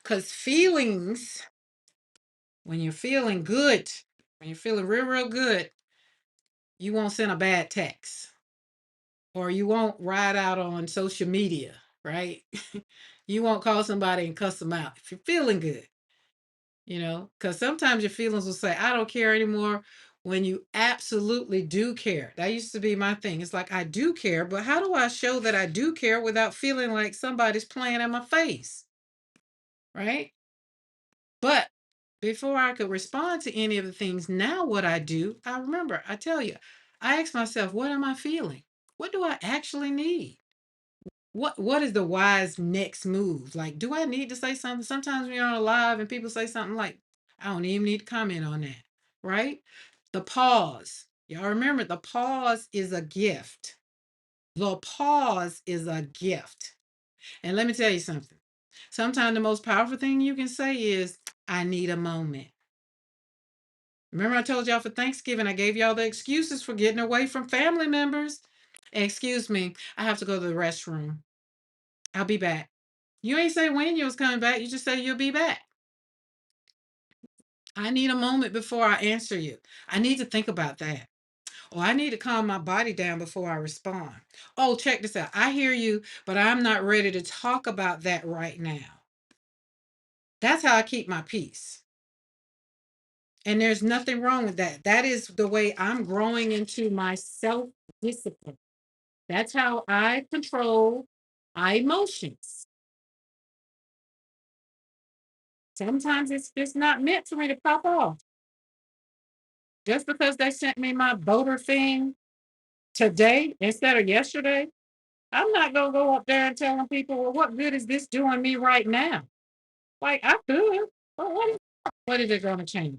Because feelings, when you're feeling good, when you're feeling real good, you won't send a bad text or you won't ride out on social media, right? You won't call somebody and cuss them out if you're feeling good. Because sometimes your feelings will say, I don't care anymore when you absolutely do care. That used to be my thing. It's like, I do care, but how do I show that I do care without feeling like somebody's playing in my face? Right? But before I could respond to any of the things, now what I do, I tell you, I ask myself, what am I feeling? What do I actually need? What is the wise next move? Like, do I need to say something? Sometimes when you're on a live and people say something like, I don't even need to comment on that, right? The pause. Y'all remember the pause is a gift. The pause is a gift. And let me tell you something. Sometimes the most powerful thing you can say is, I need a moment. Remember, I told y'all for Thanksgiving, I gave y'all the excuses for getting away from family members. Excuse me, I have to go to the restroom. I'll be back. You ain't say when you was coming back. You just say you'll be back. I need a moment before I answer you. I need to think about that. Or I need to calm my body down before I respond. Oh, check this out. I hear you, but I'm not ready to talk about that right now. That's how I keep my peace. And there's nothing wrong with that. That is the way I'm growing into my self discipline. That's how I control my emotions. Sometimes it's just not meant for me to pop off. Just because they sent me my voter thing today instead of yesterday, I'm not gonna go up there and telling people, well, what good is this doing me right now? Like I could, but what is it gonna change?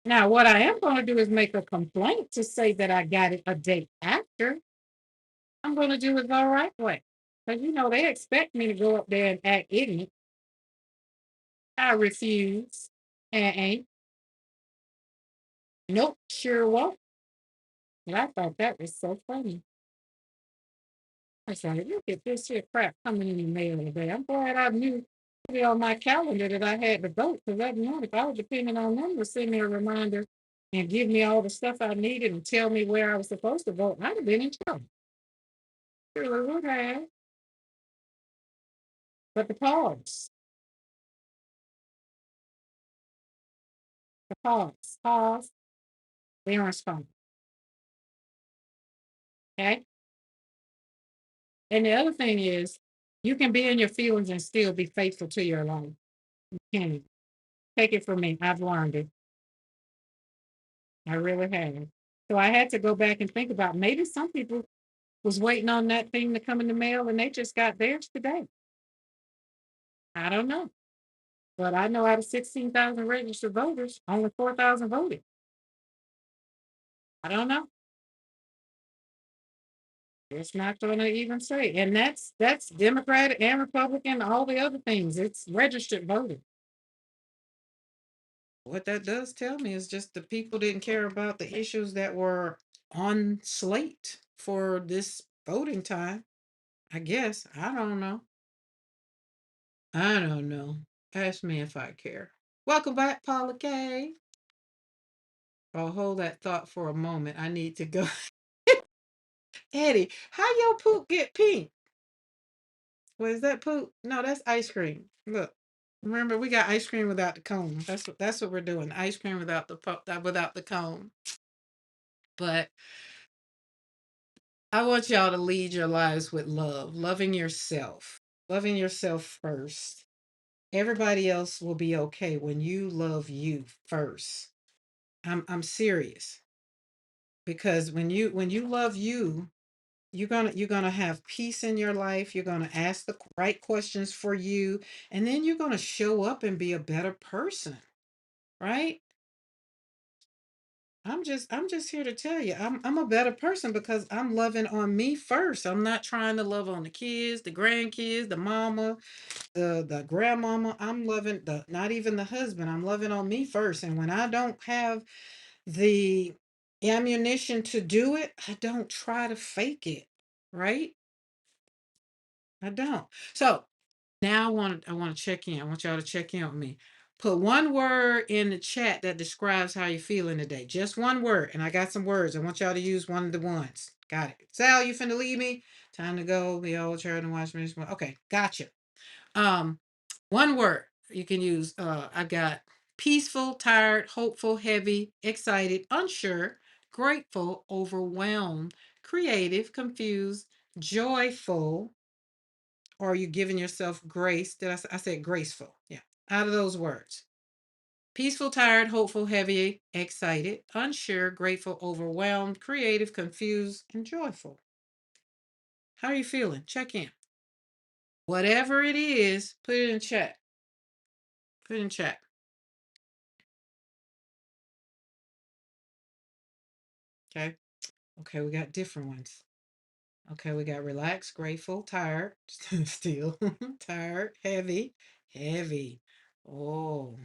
Now, what I am gonna do is make a complaint to say that I got it a day after. I'm gonna do it the right way. Because they expect me to go up there and act ignorant. I refuse. And nope, sure won't. And I thought that was so funny. I said, look at this here crap coming in the mail today. I'm glad I knew put it on my calendar that I had to vote because I know if I was depending on them to send me a reminder and give me all the stuff I needed and tell me where I was supposed to vote, I'd have been in trouble. Sure would have. But pause, then respond. Okay. And the other thing is, you can be in your feelings and still be faithful to your life. Can you? Take it from me. I've learned it. I really have. So I had to go back and think about maybe some people was waiting on that thing to come in the mail and they just got theirs today. I don't know. But I know out of 16,000 registered voters, only 4,000 voted. I don't know. It's not going to even say. And that's Democratic and Republican, all the other things. It's registered voting. What that does tell me is just the people didn't care about the issues that were on slate for this voting time. I guess. I don't know. I don't know. Ask me if I care. Welcome back, Paula K. I'll hold that thought for a moment. I need to go. Eddie, how your poop get pink? Was that poop? No, that's ice cream. Look. Remember, we got ice cream without the cone. That's what we're doing. Ice cream without without the cone. But I want y'all to lead your lives with love, loving yourself first. Everybody else will be okay when you love you first. I'm serious because when you love you, you're gonna have peace in your life. You're gonna ask the right questions for you, and then you're gonna show up and be a better person, right? I'm just here to tell you I'm a better person because I'm loving on me first. I'm not trying to love on the kids, the grandkids, the mama, the grandmama. I'm loving the not even the husband. I'm loving on me first. And when I don't have the ammunition to do it, I don't try to fake it. Right? I don't. So now I want to check in. I want y'all to check in with me. Put one word in the chat that describes how you're feeling today. Just one word. And I got some words. I want y'all to use one of the ones. Got it. Sal, you finna leave me? Time to go. We all trying to watch me. Okay, gotcha. Um, one word you can use. I've got peaceful, tired, hopeful, heavy, excited, unsure, grateful, overwhelmed, creative, confused, joyful, or are you giving yourself grace? I said graceful? Yeah. Out of those words. Peaceful, tired, hopeful, heavy, excited, unsure, grateful, overwhelmed, creative, confused, and joyful. How are you feeling? Check in. Whatever it is, put it in chat. Put it in chat. Okay. Okay, we got different ones. Okay, we got relaxed, grateful, tired, still tired, heavy, heavy. Oh,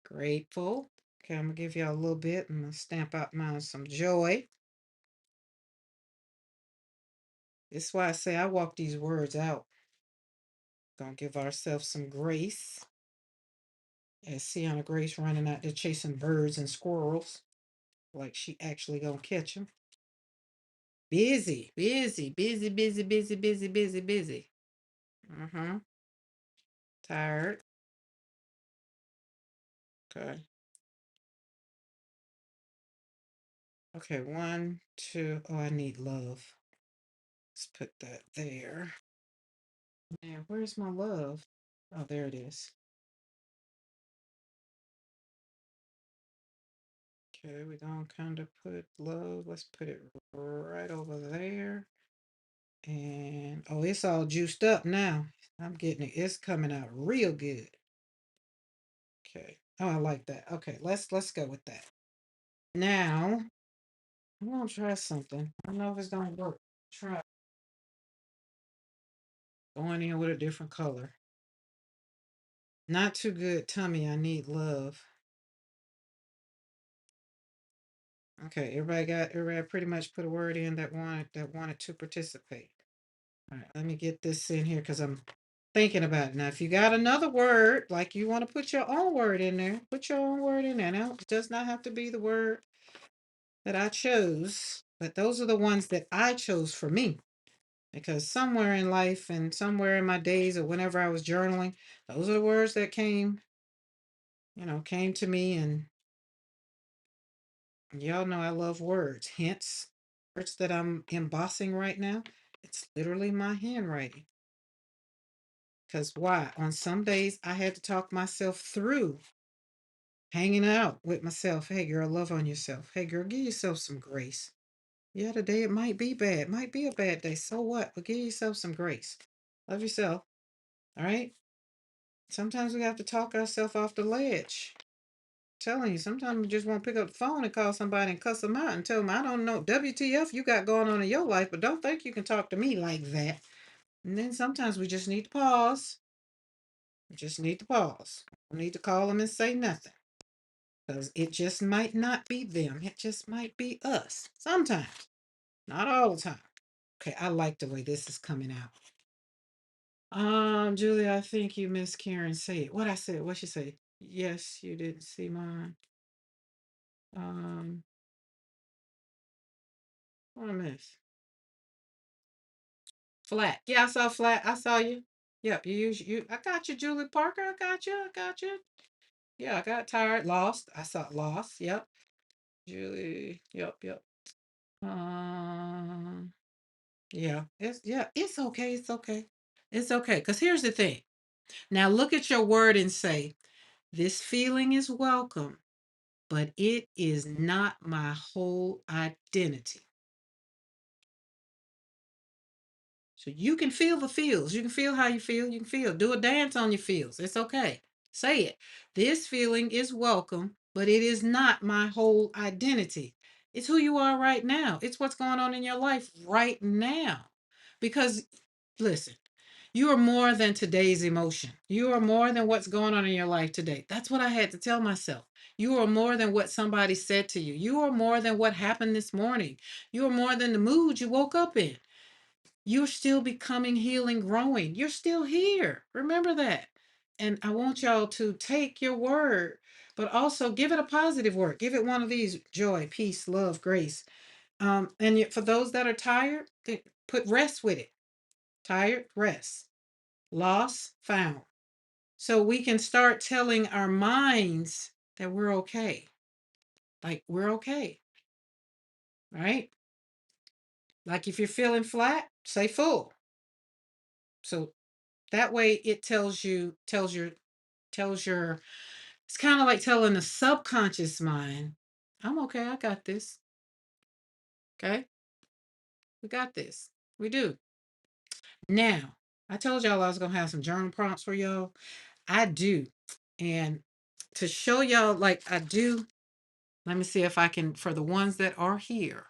grateful. Okay, I'm gonna give y'all a little bit. I'm gonna stamp out mine some joy. This is why I say I walk these words out. Gonna give ourselves some grace. As Sienna Grace running out there chasing birds and squirrels. Like she actually gonna catch them. Busy, busy, busy, busy, busy, busy, busy, busy. Mm-hmm. Tired. Okay. Okay, one, two. Oh, I need love. Let's put that there. Now, where's my love? Oh, there it is. Okay, we're gonna kind of put love. Let's put it right over there. And oh, it's all juiced up now. I'm getting it. It's coming out real good. Okay. Oh, I like that. Okay, let's go with that. Now, I'm gonna try something. I don't know if it's gonna work. Try going in with a different color. Not too good, tummy. I need love. Okay, everybody pretty much put a word in that wanted to participate. All right, let me get this in here because I'm thinking about it. Now, if you got another word, like you want to put your own word in there, put your own word in there. Now, it does not have to be the word that I chose, but those are the ones that I chose for me. Because somewhere in life and somewhere in my days or whenever I was journaling, those are the words that came to me. And y'all know I love words. Hence, words that I'm embossing right now, it's literally my handwriting. Because why? On some days, I had to talk myself through hanging out with myself. Hey, girl, love on yourself. Hey, girl, give yourself some grace. Yeah, today it might be bad, might be a bad day. So what? But give yourself some grace. Love yourself. All right. Sometimes we have to talk ourselves off the ledge. Telling you, sometimes we just want to pick up the phone and call somebody and cuss them out and tell them, I don't know, WTF you got going on in your life, but don't think you can talk to me like that. And then sometimes we just need to pause. We just need to pause. We need to call them and say nothing. Because it just might not be them. It just might be us. Sometimes. Not all the time. Okay, I like the way this is coming out. Julie, I think you missed Karen say it. What I said, what she say? Yes, you didn't see mine. Um, what I miss? Flat. Yeah, I saw flat. I saw you. Yep, you. I got you, Julie Parker. I got you. I got you. Yeah, I got tired. Lost. I saw lost. Yep. Julie. Yep. Yep. Um. It's okay. It's okay. It's okay. Because here's the thing. Now look at your word and say, this feeling is welcome, but it is not my whole identity. So you can feel the feels. You can feel how you feel. You can feel. Do a dance on your feels. It's okay. Say it. This feeling is welcome, but it is not my whole identity. It's who you are right now. It's what's going on in your life right now. Because listen, you are more than today's emotion. You are more than what's going on in your life today. That's what I had to tell myself. You are more than what somebody said to you. You are more than what happened this morning. You are more than the mood you woke up in. You're still becoming, healing, growing. You're still here. Remember that. And I want y'all to take your word, but also give it a positive word. Give it one of these: joy, peace, love, grace. For those that are tired, put rest with it. Tired, rest. Loss, found. So we can start telling our minds that we're okay. Like we're okay. Right? Like if you're feeling flat, say full. So that way it tells your it's kind of like telling the subconscious mind, I'm okay, I got this. Okay? We got this. We do. Now, I told y'all I was gonna have some journal prompts for y'all. I do. And to show y'all like I do, let me see if I can, for the ones that are here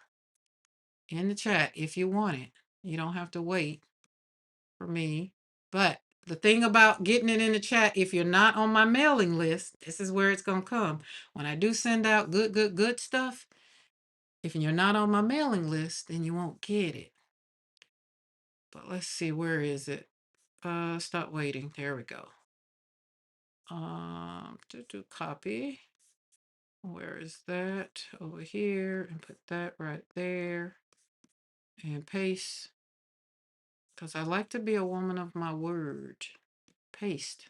in the chat, if you want it. You don't have to wait for me. But the thing about getting it in the chat, if you're not on my mailing list, this is where it's going to come. When I do send out good stuff, if you're not on my mailing list, then you won't get it. But let's see, where is it? Stop waiting. There we go. To copy. Where is that? Over here, and put that right there and paste. Because I like to be a woman of my word. Paste.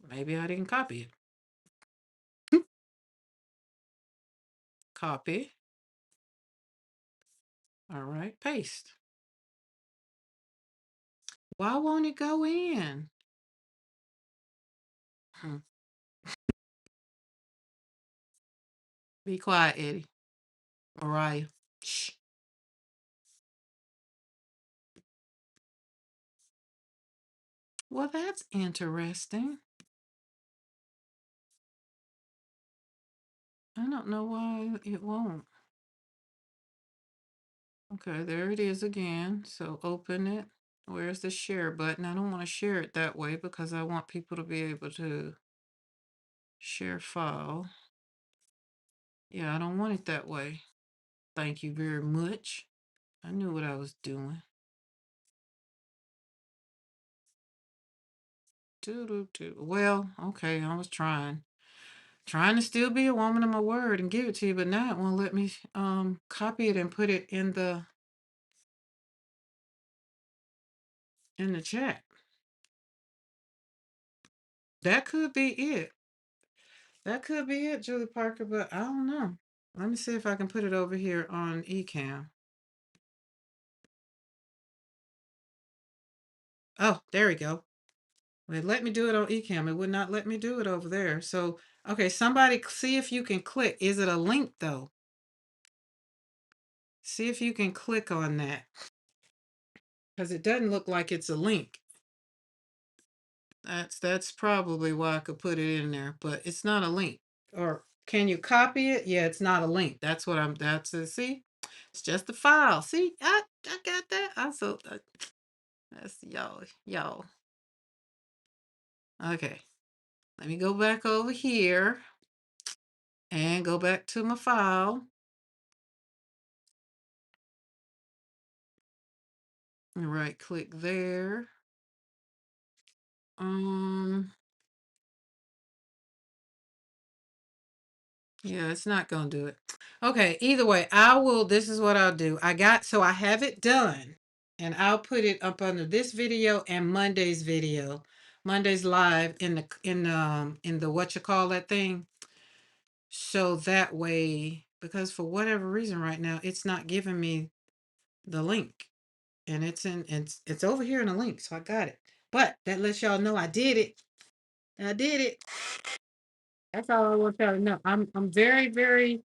Maybe I didn't copy it. Copy. All right, paste. Why won't it go in? Hmm. Be quiet, Eddie. Mariah. Shh. Well, that's interesting. I don't know why it won't. Okay, there it is again. So open it. Where's the share button? I don't want to share it that way because I want people to be able to share file. Yeah, I don't want it that way. Thank you very much. I knew what I was doing. Doo-doo-doo. Well, okay, I was trying to still be a woman of my word and give it to you, but now it won't let me copy it and put it in the chat. That could be it. That could be it, Julie Parker, but I don't know. Let me see if I can put it over here on Ecamm. Oh, there we go. It let me do it on Ecamm. It would not let me do it over there. So, okay, somebody see if you can click. Is it a link though? See if you can click on that because it doesn't look like it's a link. That's probably why I could put it in there, but it's not a link. Or can you copy it? Yeah, it's not a link. That's what I'm. That's it. See, it's just a file. See, I got that. That's y'all. Okay, let me go back over here and go back to my file. And right click there. Um, yeah, it's not gonna do it. Okay, either way, I will. This is what I'll do. So I have it done, and I'll put it up under this video and Monday's video, Monday's live in the what you call that thing. So that way, because for whatever reason right now, it's not giving me the link, and it's over here in a link, so I got it. But that lets y'all know I did it. I did it. That's all I want y'all to know. I'm very, very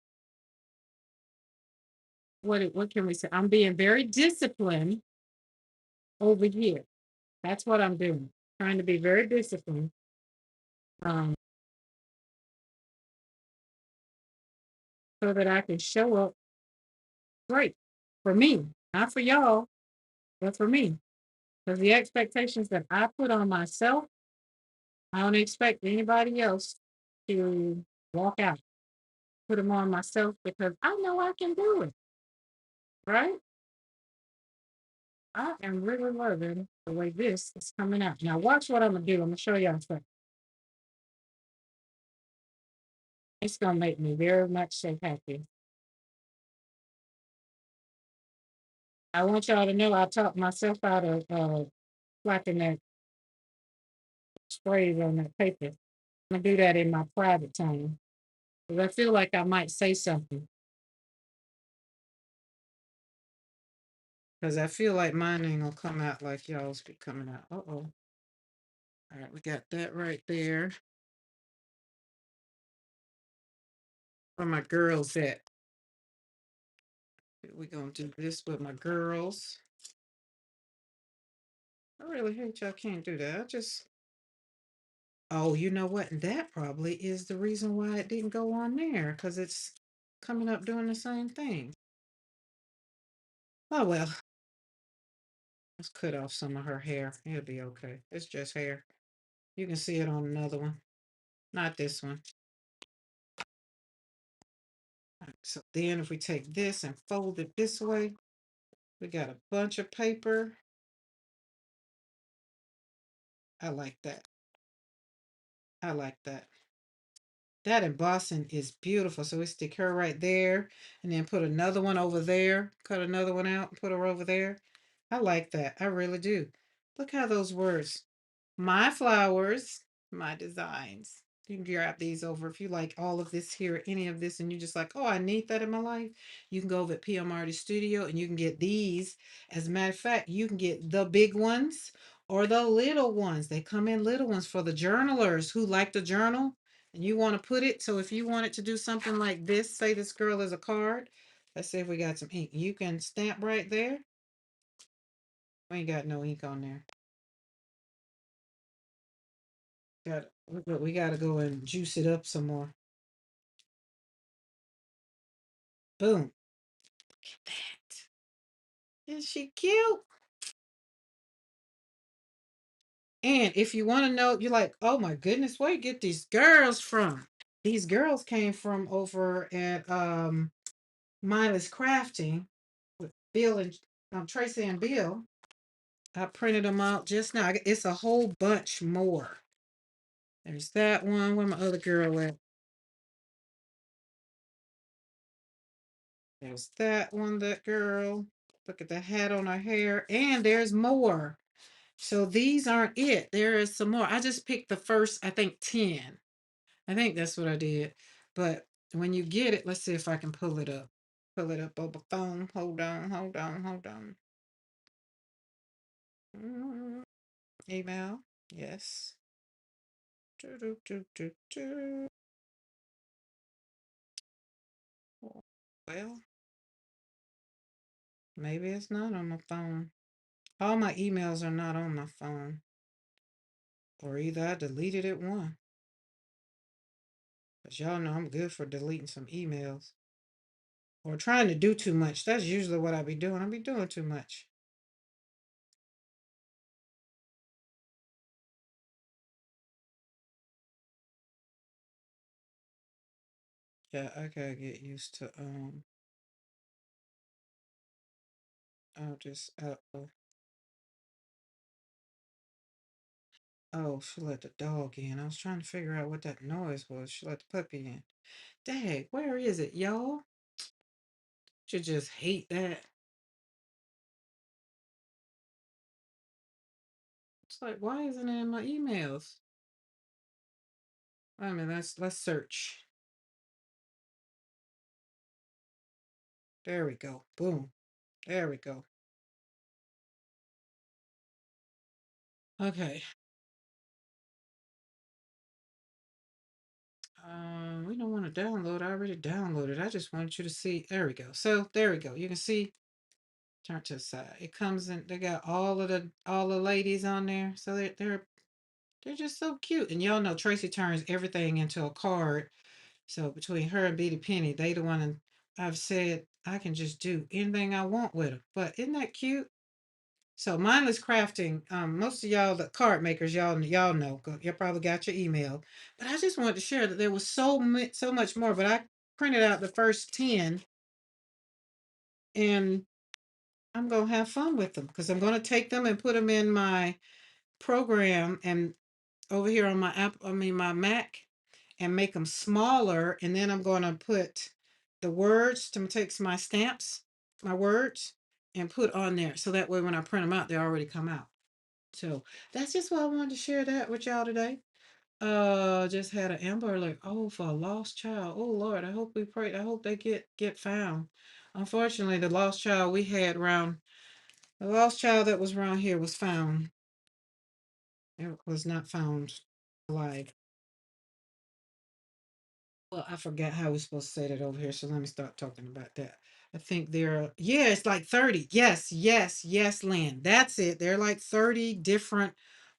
what can we say? I'm being very disciplined over here. That's what I'm doing. Trying to be very disciplined. Um, so that I can show up great for me. Not for y'all, but for me. Because the expectations that I put on myself, I don't expect anybody else to walk out. Put them on myself because I know I can do it. Right? I am really loving the way this is coming out. Now watch what I'm gonna do. I'm gonna show y'all something. It's gonna make me very much so happy. I want y'all to know I talked myself out of flapping that sprays on that paper. I'm gonna do that in my private time because I feel like I might say something because I feel like mine ain't gonna come out like y'all's be coming out. Uh-oh. All right, we got that right there. Where my girls at? We're gonna do this with my girls. I really hate y'all can't do that. Oh, you know what? That probably is the reason why it didn't go on there because it's coming up doing the same thing. Oh well, let's cut off some of her hair. It'll be okay. It's just hair. You can see it on another one, not this one. All right, so then if we take this and fold it this way, we got a bunch of paper. I like that. I like that. That embossing is beautiful. So we stick her right there and then put another one over there, cut another one out, and put her over there. I like that. I really do. Look how those words, my flowers. my designs. You can grab these over if you like all of this here, any of this, and you just like, oh, I need that in my life. You can go over at PM Artist Studio and you can get these. As a matter of fact, you can get the big ones or the little ones. They come in little ones for the journalers who like to journal and you want to put it. So if you wanted to do something like this, say this girl is a card. Let's see if we got some ink. You can stamp right there. We ain't got no ink on there. We got to go and juice it up some more. Boom. That. Is she cute? And if you want to know, you're like, oh my goodness, where you get these girls from? These girls came from over at Mindless Crafting with Bill and Tracy and Bill. I printed them out just now. It's a whole bunch more. There's that one. Where my other girl at? There's that one, that girl. Look at the hat on her hair. And there's more. So these aren't it. There is some more. I just picked the first, I think, 10. I think that's what I did. But when you get it, let's see if I can pull it up. Pull it up over phone. Hold on, hold on, hold on. Email. Yes. Do, do, do, do, do. Well, maybe it's not on my phone. All my emails are not on my phone. Or either I deleted it one. Because y'all know I'm good for deleting some emails. Or trying to do too much. That's usually what I be doing. I be doing too much. Yeah, I gotta get used to I'll just oh, she let the dog in. I was trying to figure out what that noise was. She let the puppy in. Dang, where is it, y'all? You just hate that. It's like, why isn't it in my emails? I mean, let's search. There we go. Boom. There we go. Okay. We don't want to download. I already downloaded. I just wanted you to see. There we go. So there we go. You can see. Turn to the side. It comes in. They got all the ladies on there. So they're just so cute. And y'all know Tracy turns everything into a card. So between her and Beatty Penny, they the one. And I've said I can just do anything I want with them. But isn't that cute? So mindless crafting. Most of y'all, the card makers, y'all know. You probably got your email. But I just wanted to share that there was so much more. But I printed out the first 10, and I'm gonna have fun with them because I'm gonna take them and put them in my program and over here on my app, I mean my Mac, and make them smaller. And then I'm gonna put the words to take my stamps, my words, and put on there. So that way when I print them out, they already come out. So that's just why I wanted to share that with y'all today. Just had an Amber Alert. Oh, for a lost child. Oh Lord, I hope we pray. I hope they get found. Unfortunately, the lost child we had around the lost child that was around here was found. It was not found alive. Well, I forgot how we're supposed to say that over here, so let me start talking about that. I think yeah, it's like 30. Yes, yes, yes, Lynn. That's it. There are like 30 different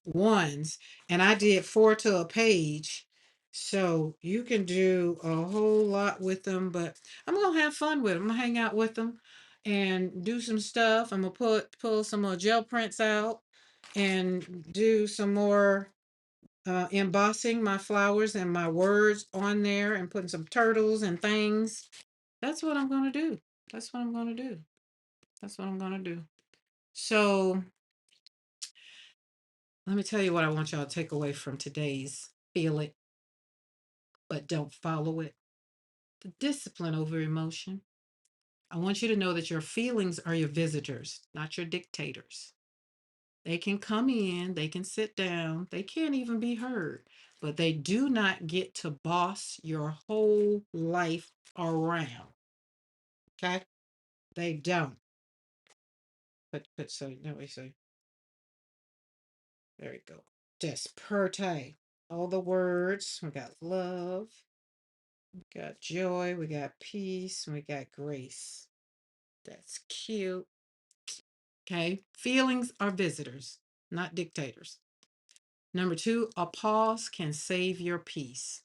ones, and I did 4 to a page. So you can do a whole lot with them, but I'm gonna have fun with them. I'm gonna hang out with them and do some stuff. I'm gonna pull some more gel prints out and do some more embossing my flowers and my words on there and putting some turtles and things. That's what I'm going to do. That's what I'm going to do. That's what I'm going to do. So let me tell you what I want y'all to take away from today's feel it, but don't follow it. The discipline over emotion. I want you to know that your feelings are your visitors, not your dictators. They can come in, they can sit down, they can't even be heard, but they do not get to boss your whole life around. Okay? They don't. But so no we say there you go. Desperate. All the words. We got love, we got joy, we got peace, and we got grace. That's cute. Okay. Feelings are visitors, not dictators. Number two, a pause can save your peace.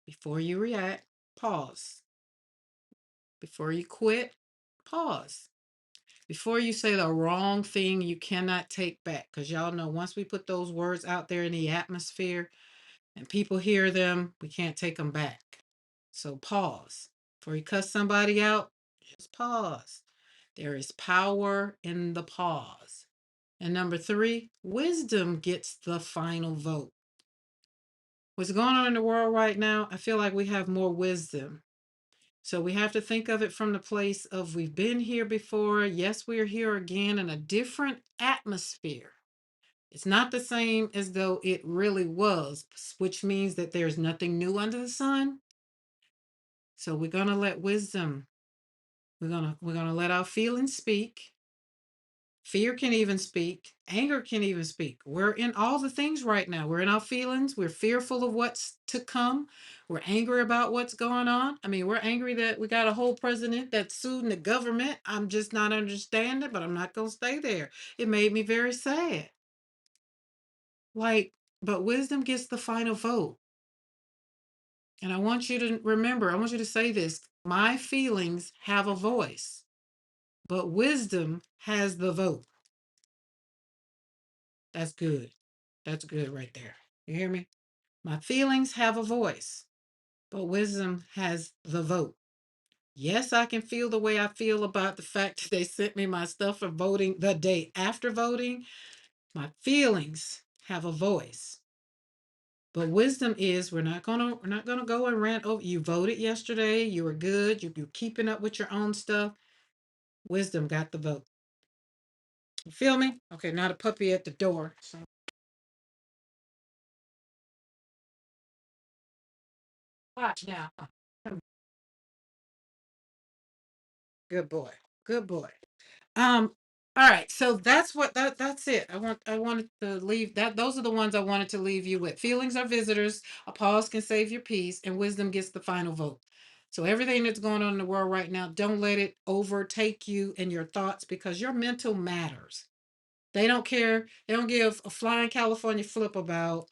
Before you react, pause. Before you quit, pause. Before you say the wrong thing you cannot take back, because y'all know once we put those words out there in the atmosphere and people hear them, we can't take them back. So pause. Before you cuss somebody out, just pause. There is power in the pause. And number three, wisdom gets the final vote. What's going on in the world right now, I feel like we have more wisdom. So we have to think of it from the place of we've been here before. Yes, we're here again in a different atmosphere. It's not the same as though it really was, which means that there's nothing new under the sun. So we're going to let wisdom, we're going to let our feelings speak. Fear can even speak. Anger can even speak. We're in all the things right now. We're in our feelings. We're fearful of what's to come. We're angry about what's going on. I mean, we're angry that we got a whole president that's suing the government. I'm just not understanding, but I'm not going to stay there. It made me very sad. Like, but wisdom gets the final vote. And I want you to remember, I want you to say this. My feelings have a voice, but wisdom has the vote. That's good. That's good right there. You hear me? My feelings have a voice, but wisdom has the vote. Yes, I can feel the way I feel about the fact that they sent me my stuff for voting the day after voting. My feelings have a voice. But wisdom is we're not gonna go and rant over you voted yesterday, you were good, you're keeping up with your own stuff. Wisdom got the vote. You feel me? Okay, now the puppy at the door. So watch now. Good boy. Good boy. Um, all right, so that's it. I wanted to leave that. Those are the ones I wanted to leave you with. Feelings are visitors, a pause can save your peace, and wisdom gets the final vote. So everything that's going on in the world right now, don't let it overtake you and your thoughts because your mental matters. They don't care, they don't give a flying California flip about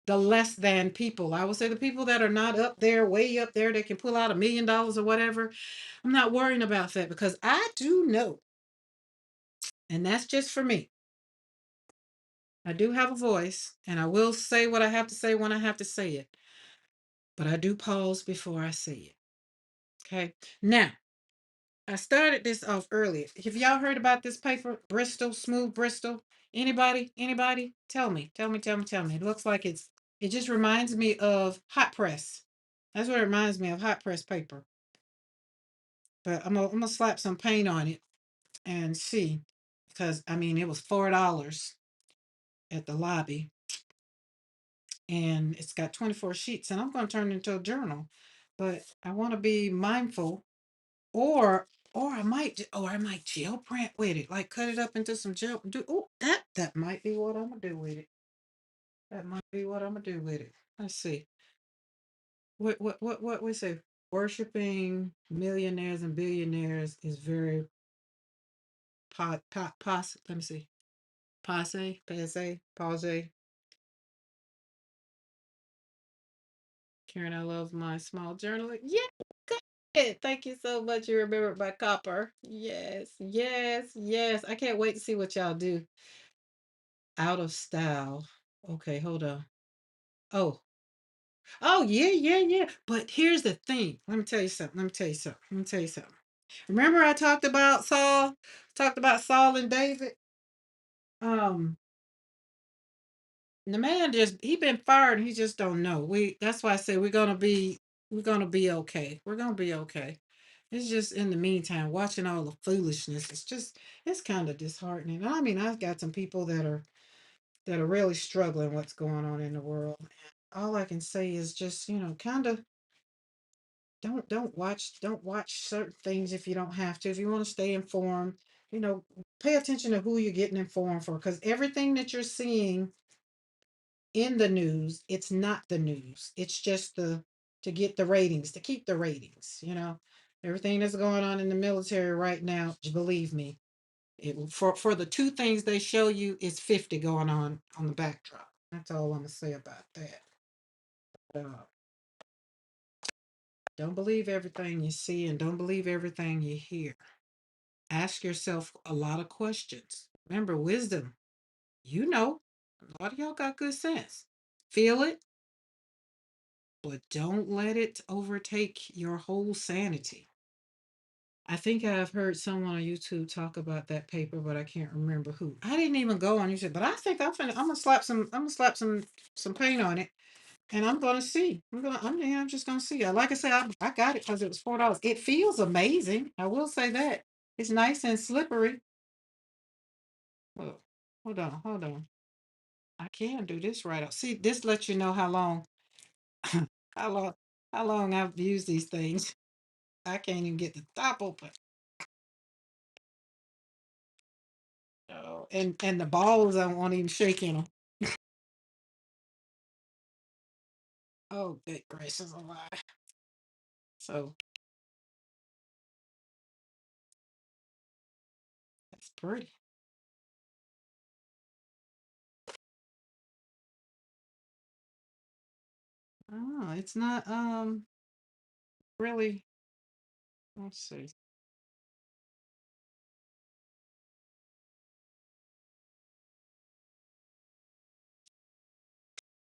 the less than people. I would say the people that are not up there, way up there, that can pull out $1 million or whatever. I'm not worrying about that because I do know, and that's just for me. I do have a voice, and I will say what I have to say when I have to say it, but I do pause before I say it. Okay. Now, I started this off earlier. Have y'all heard about this paper, Bristol, Smooth Bristol? Anybody? Anybody? Tell me. Tell me. Tell me. Tell me. It looks like it's. It just reminds me of hot press. That's what it reminds me of, hot press paper. But I'm gonna slap some paint on it and see, because I mean it was $4 at the lobby, and it's got 24 sheets, and I'm going to turn it into a journal. But I want to be mindful, or I might gel print with it, like cut it up into some gel. Do that might be what I'm gonna do with it. That might be what I'm gonna do with it. Let's see. What we say? Worshiping millionaires and billionaires is very pos. Let me see. Passe. Karen, I love my small journal. Yeah, good. Thank you so much. You remembered my copper. Yes, yes, yes. I can't wait to see what y'all do. Out of style. Okay, hold on. Oh, oh, yeah, yeah, yeah. But here's the thing. Let me tell you something. Let me tell you something. Let me tell you something. Remember I talked about Saul? Talked about Saul and David? Um, the man just he been fired and he just don't know. That's why I say we're gonna be okay. We're gonna be okay. It's just in the meantime, watching all the foolishness, it's kind of disheartening. I mean, I've got some people that are really struggling what's going on in the world. And all I can say is just, kind of don't watch certain things if you don't have to. If you want to stay informed, you know, pay attention to who you're getting informed for, because everything that you're seeing in the news, it's not the news. It's just the to get the ratings, to keep the ratings. Everything that's going on in the military right now, believe me, for the two things they show you, it's 50 going on the backdrop. That's all I'm gonna say about that. Uh, don't believe everything you see and don't believe everything you hear. Ask yourself a lot of questions. Remember, wisdom, a lot of y'all got good sense. Feel it, but don't let it overtake your whole sanity. I think I've heard someone on YouTube talk about that paper, but I can't remember who. I didn't even go on YouTube, but I think I'm gonna slap some paint on it, and I'm gonna see. I'm just gonna see. Like I said, I got it because it was $4. It feels amazing. I will say that it's nice and slippery. Oh, hold on. I can do this right up. See, this lets you know how long, how long I've used these things. I can't even get the top open. Oh, and the balls I won't even shake in them. Oh, good gracious alive. So that's pretty. Oh, it's not really. Let's see.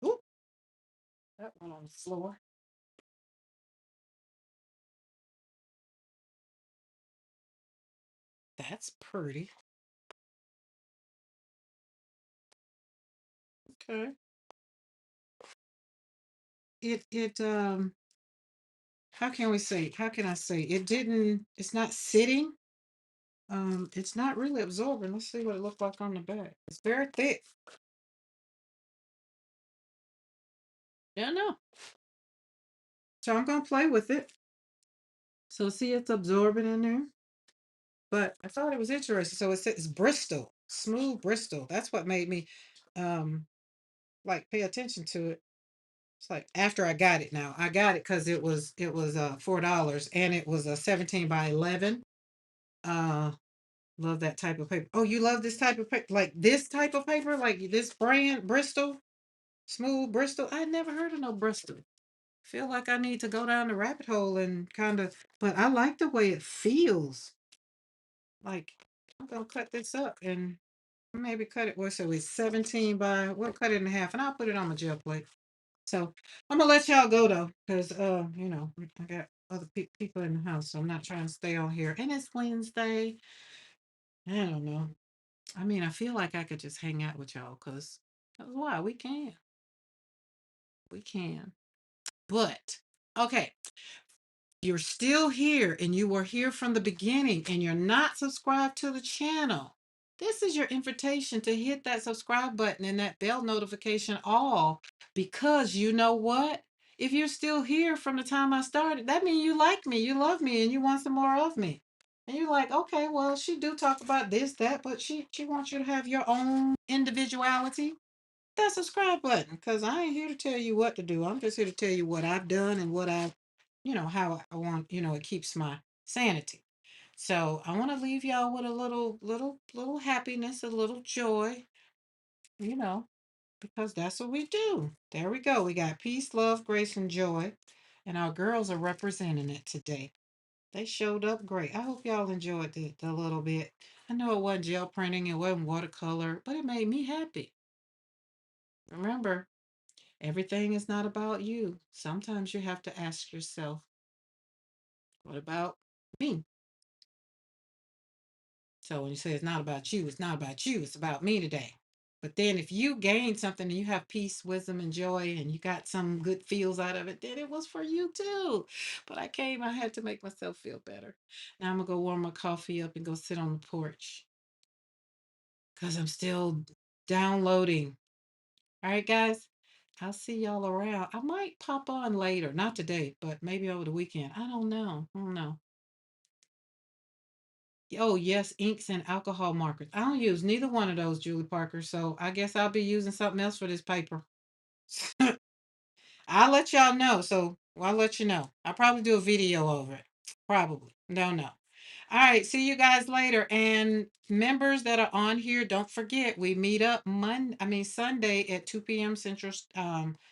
Oop, that one on the floor. That's pretty. Okay. It how can we say? How can I say? It didn't. It's not sitting. It's not really absorbing. Let's see what it looked like on the back. It's very thick. Yeah, no. So I'm gonna play with it. So see, it's absorbing in there. But I thought it was interesting. So it says Bristol, smooth Bristol. That's what made me um like pay attention to it. It's like after I got it now. I got it because it was $4 and it was a 17 by 11. Uh love that type of paper. Oh, you love this type of paper? Like this type of paper? Like this brand, Bristol? Smooth Bristol? I never heard of no Bristol. Feel like I need to go down the rabbit hole and kind of, but I like the way it feels. Like I'm gonna cut this up and maybe cut it. What so it's 17 by we'll cut it in half and I'll put it on my gel plate. So I'm gonna let y'all go though, because I got other people in the house, so I'm not trying to stay on here. And it's Wednesday. I don't know. I mean, I feel like I could just hang out with y'all because why we can. But okay, you're still here and you were here from the beginning and you're not subscribed to the channel, this is your invitation to hit that subscribe button and that bell notification all, because you know what? If you're still here from the time I started, that means you like me, you love me, and you want some more of me. And you're like, okay, well, she do talk about this, that, but she wants you to have your own individuality. That subscribe button, because I ain't here to tell you what to do. I'm just here to tell you what I've done and what how I want, it keeps my sanity. So I want to leave y'all with a little happiness, a little joy, you know, because that's what we do. There we go. We got peace, love, grace, and joy. And our girls are representing it today. They showed up great. I hope y'all enjoyed the little bit. I know it wasn't gel printing, it wasn't watercolor, but it made me happy. Remember, everything is not about you. Sometimes you have to ask yourself, what about me? So when you say it's not about you, it's not about you, it's about me today. But then if you gain something and you have peace, wisdom, and joy, and you got some good feels out of it, then it was for you too. But I had to make myself feel better. Now I'm gonna go warm my coffee up and go sit on the porch because I'm still downloading. All right, guys. I'll see y'all around. I might pop on later, not today, but maybe over the weekend. I don't know. I don't know. Oh, yes, inks and alcohol markers. I don't use neither one of those, Julie Parker. So I guess I'll be using something else for this paper. I'll let y'all know. So I'll let you know. I'll probably do a video over it. Probably. Don't know. All right. See you guys later. And members that are on here, don't forget we meet up Sunday at 2 p.m. Central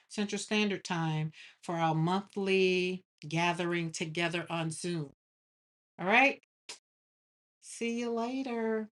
Standard Time for our monthly gathering together on Zoom. All right. See you later.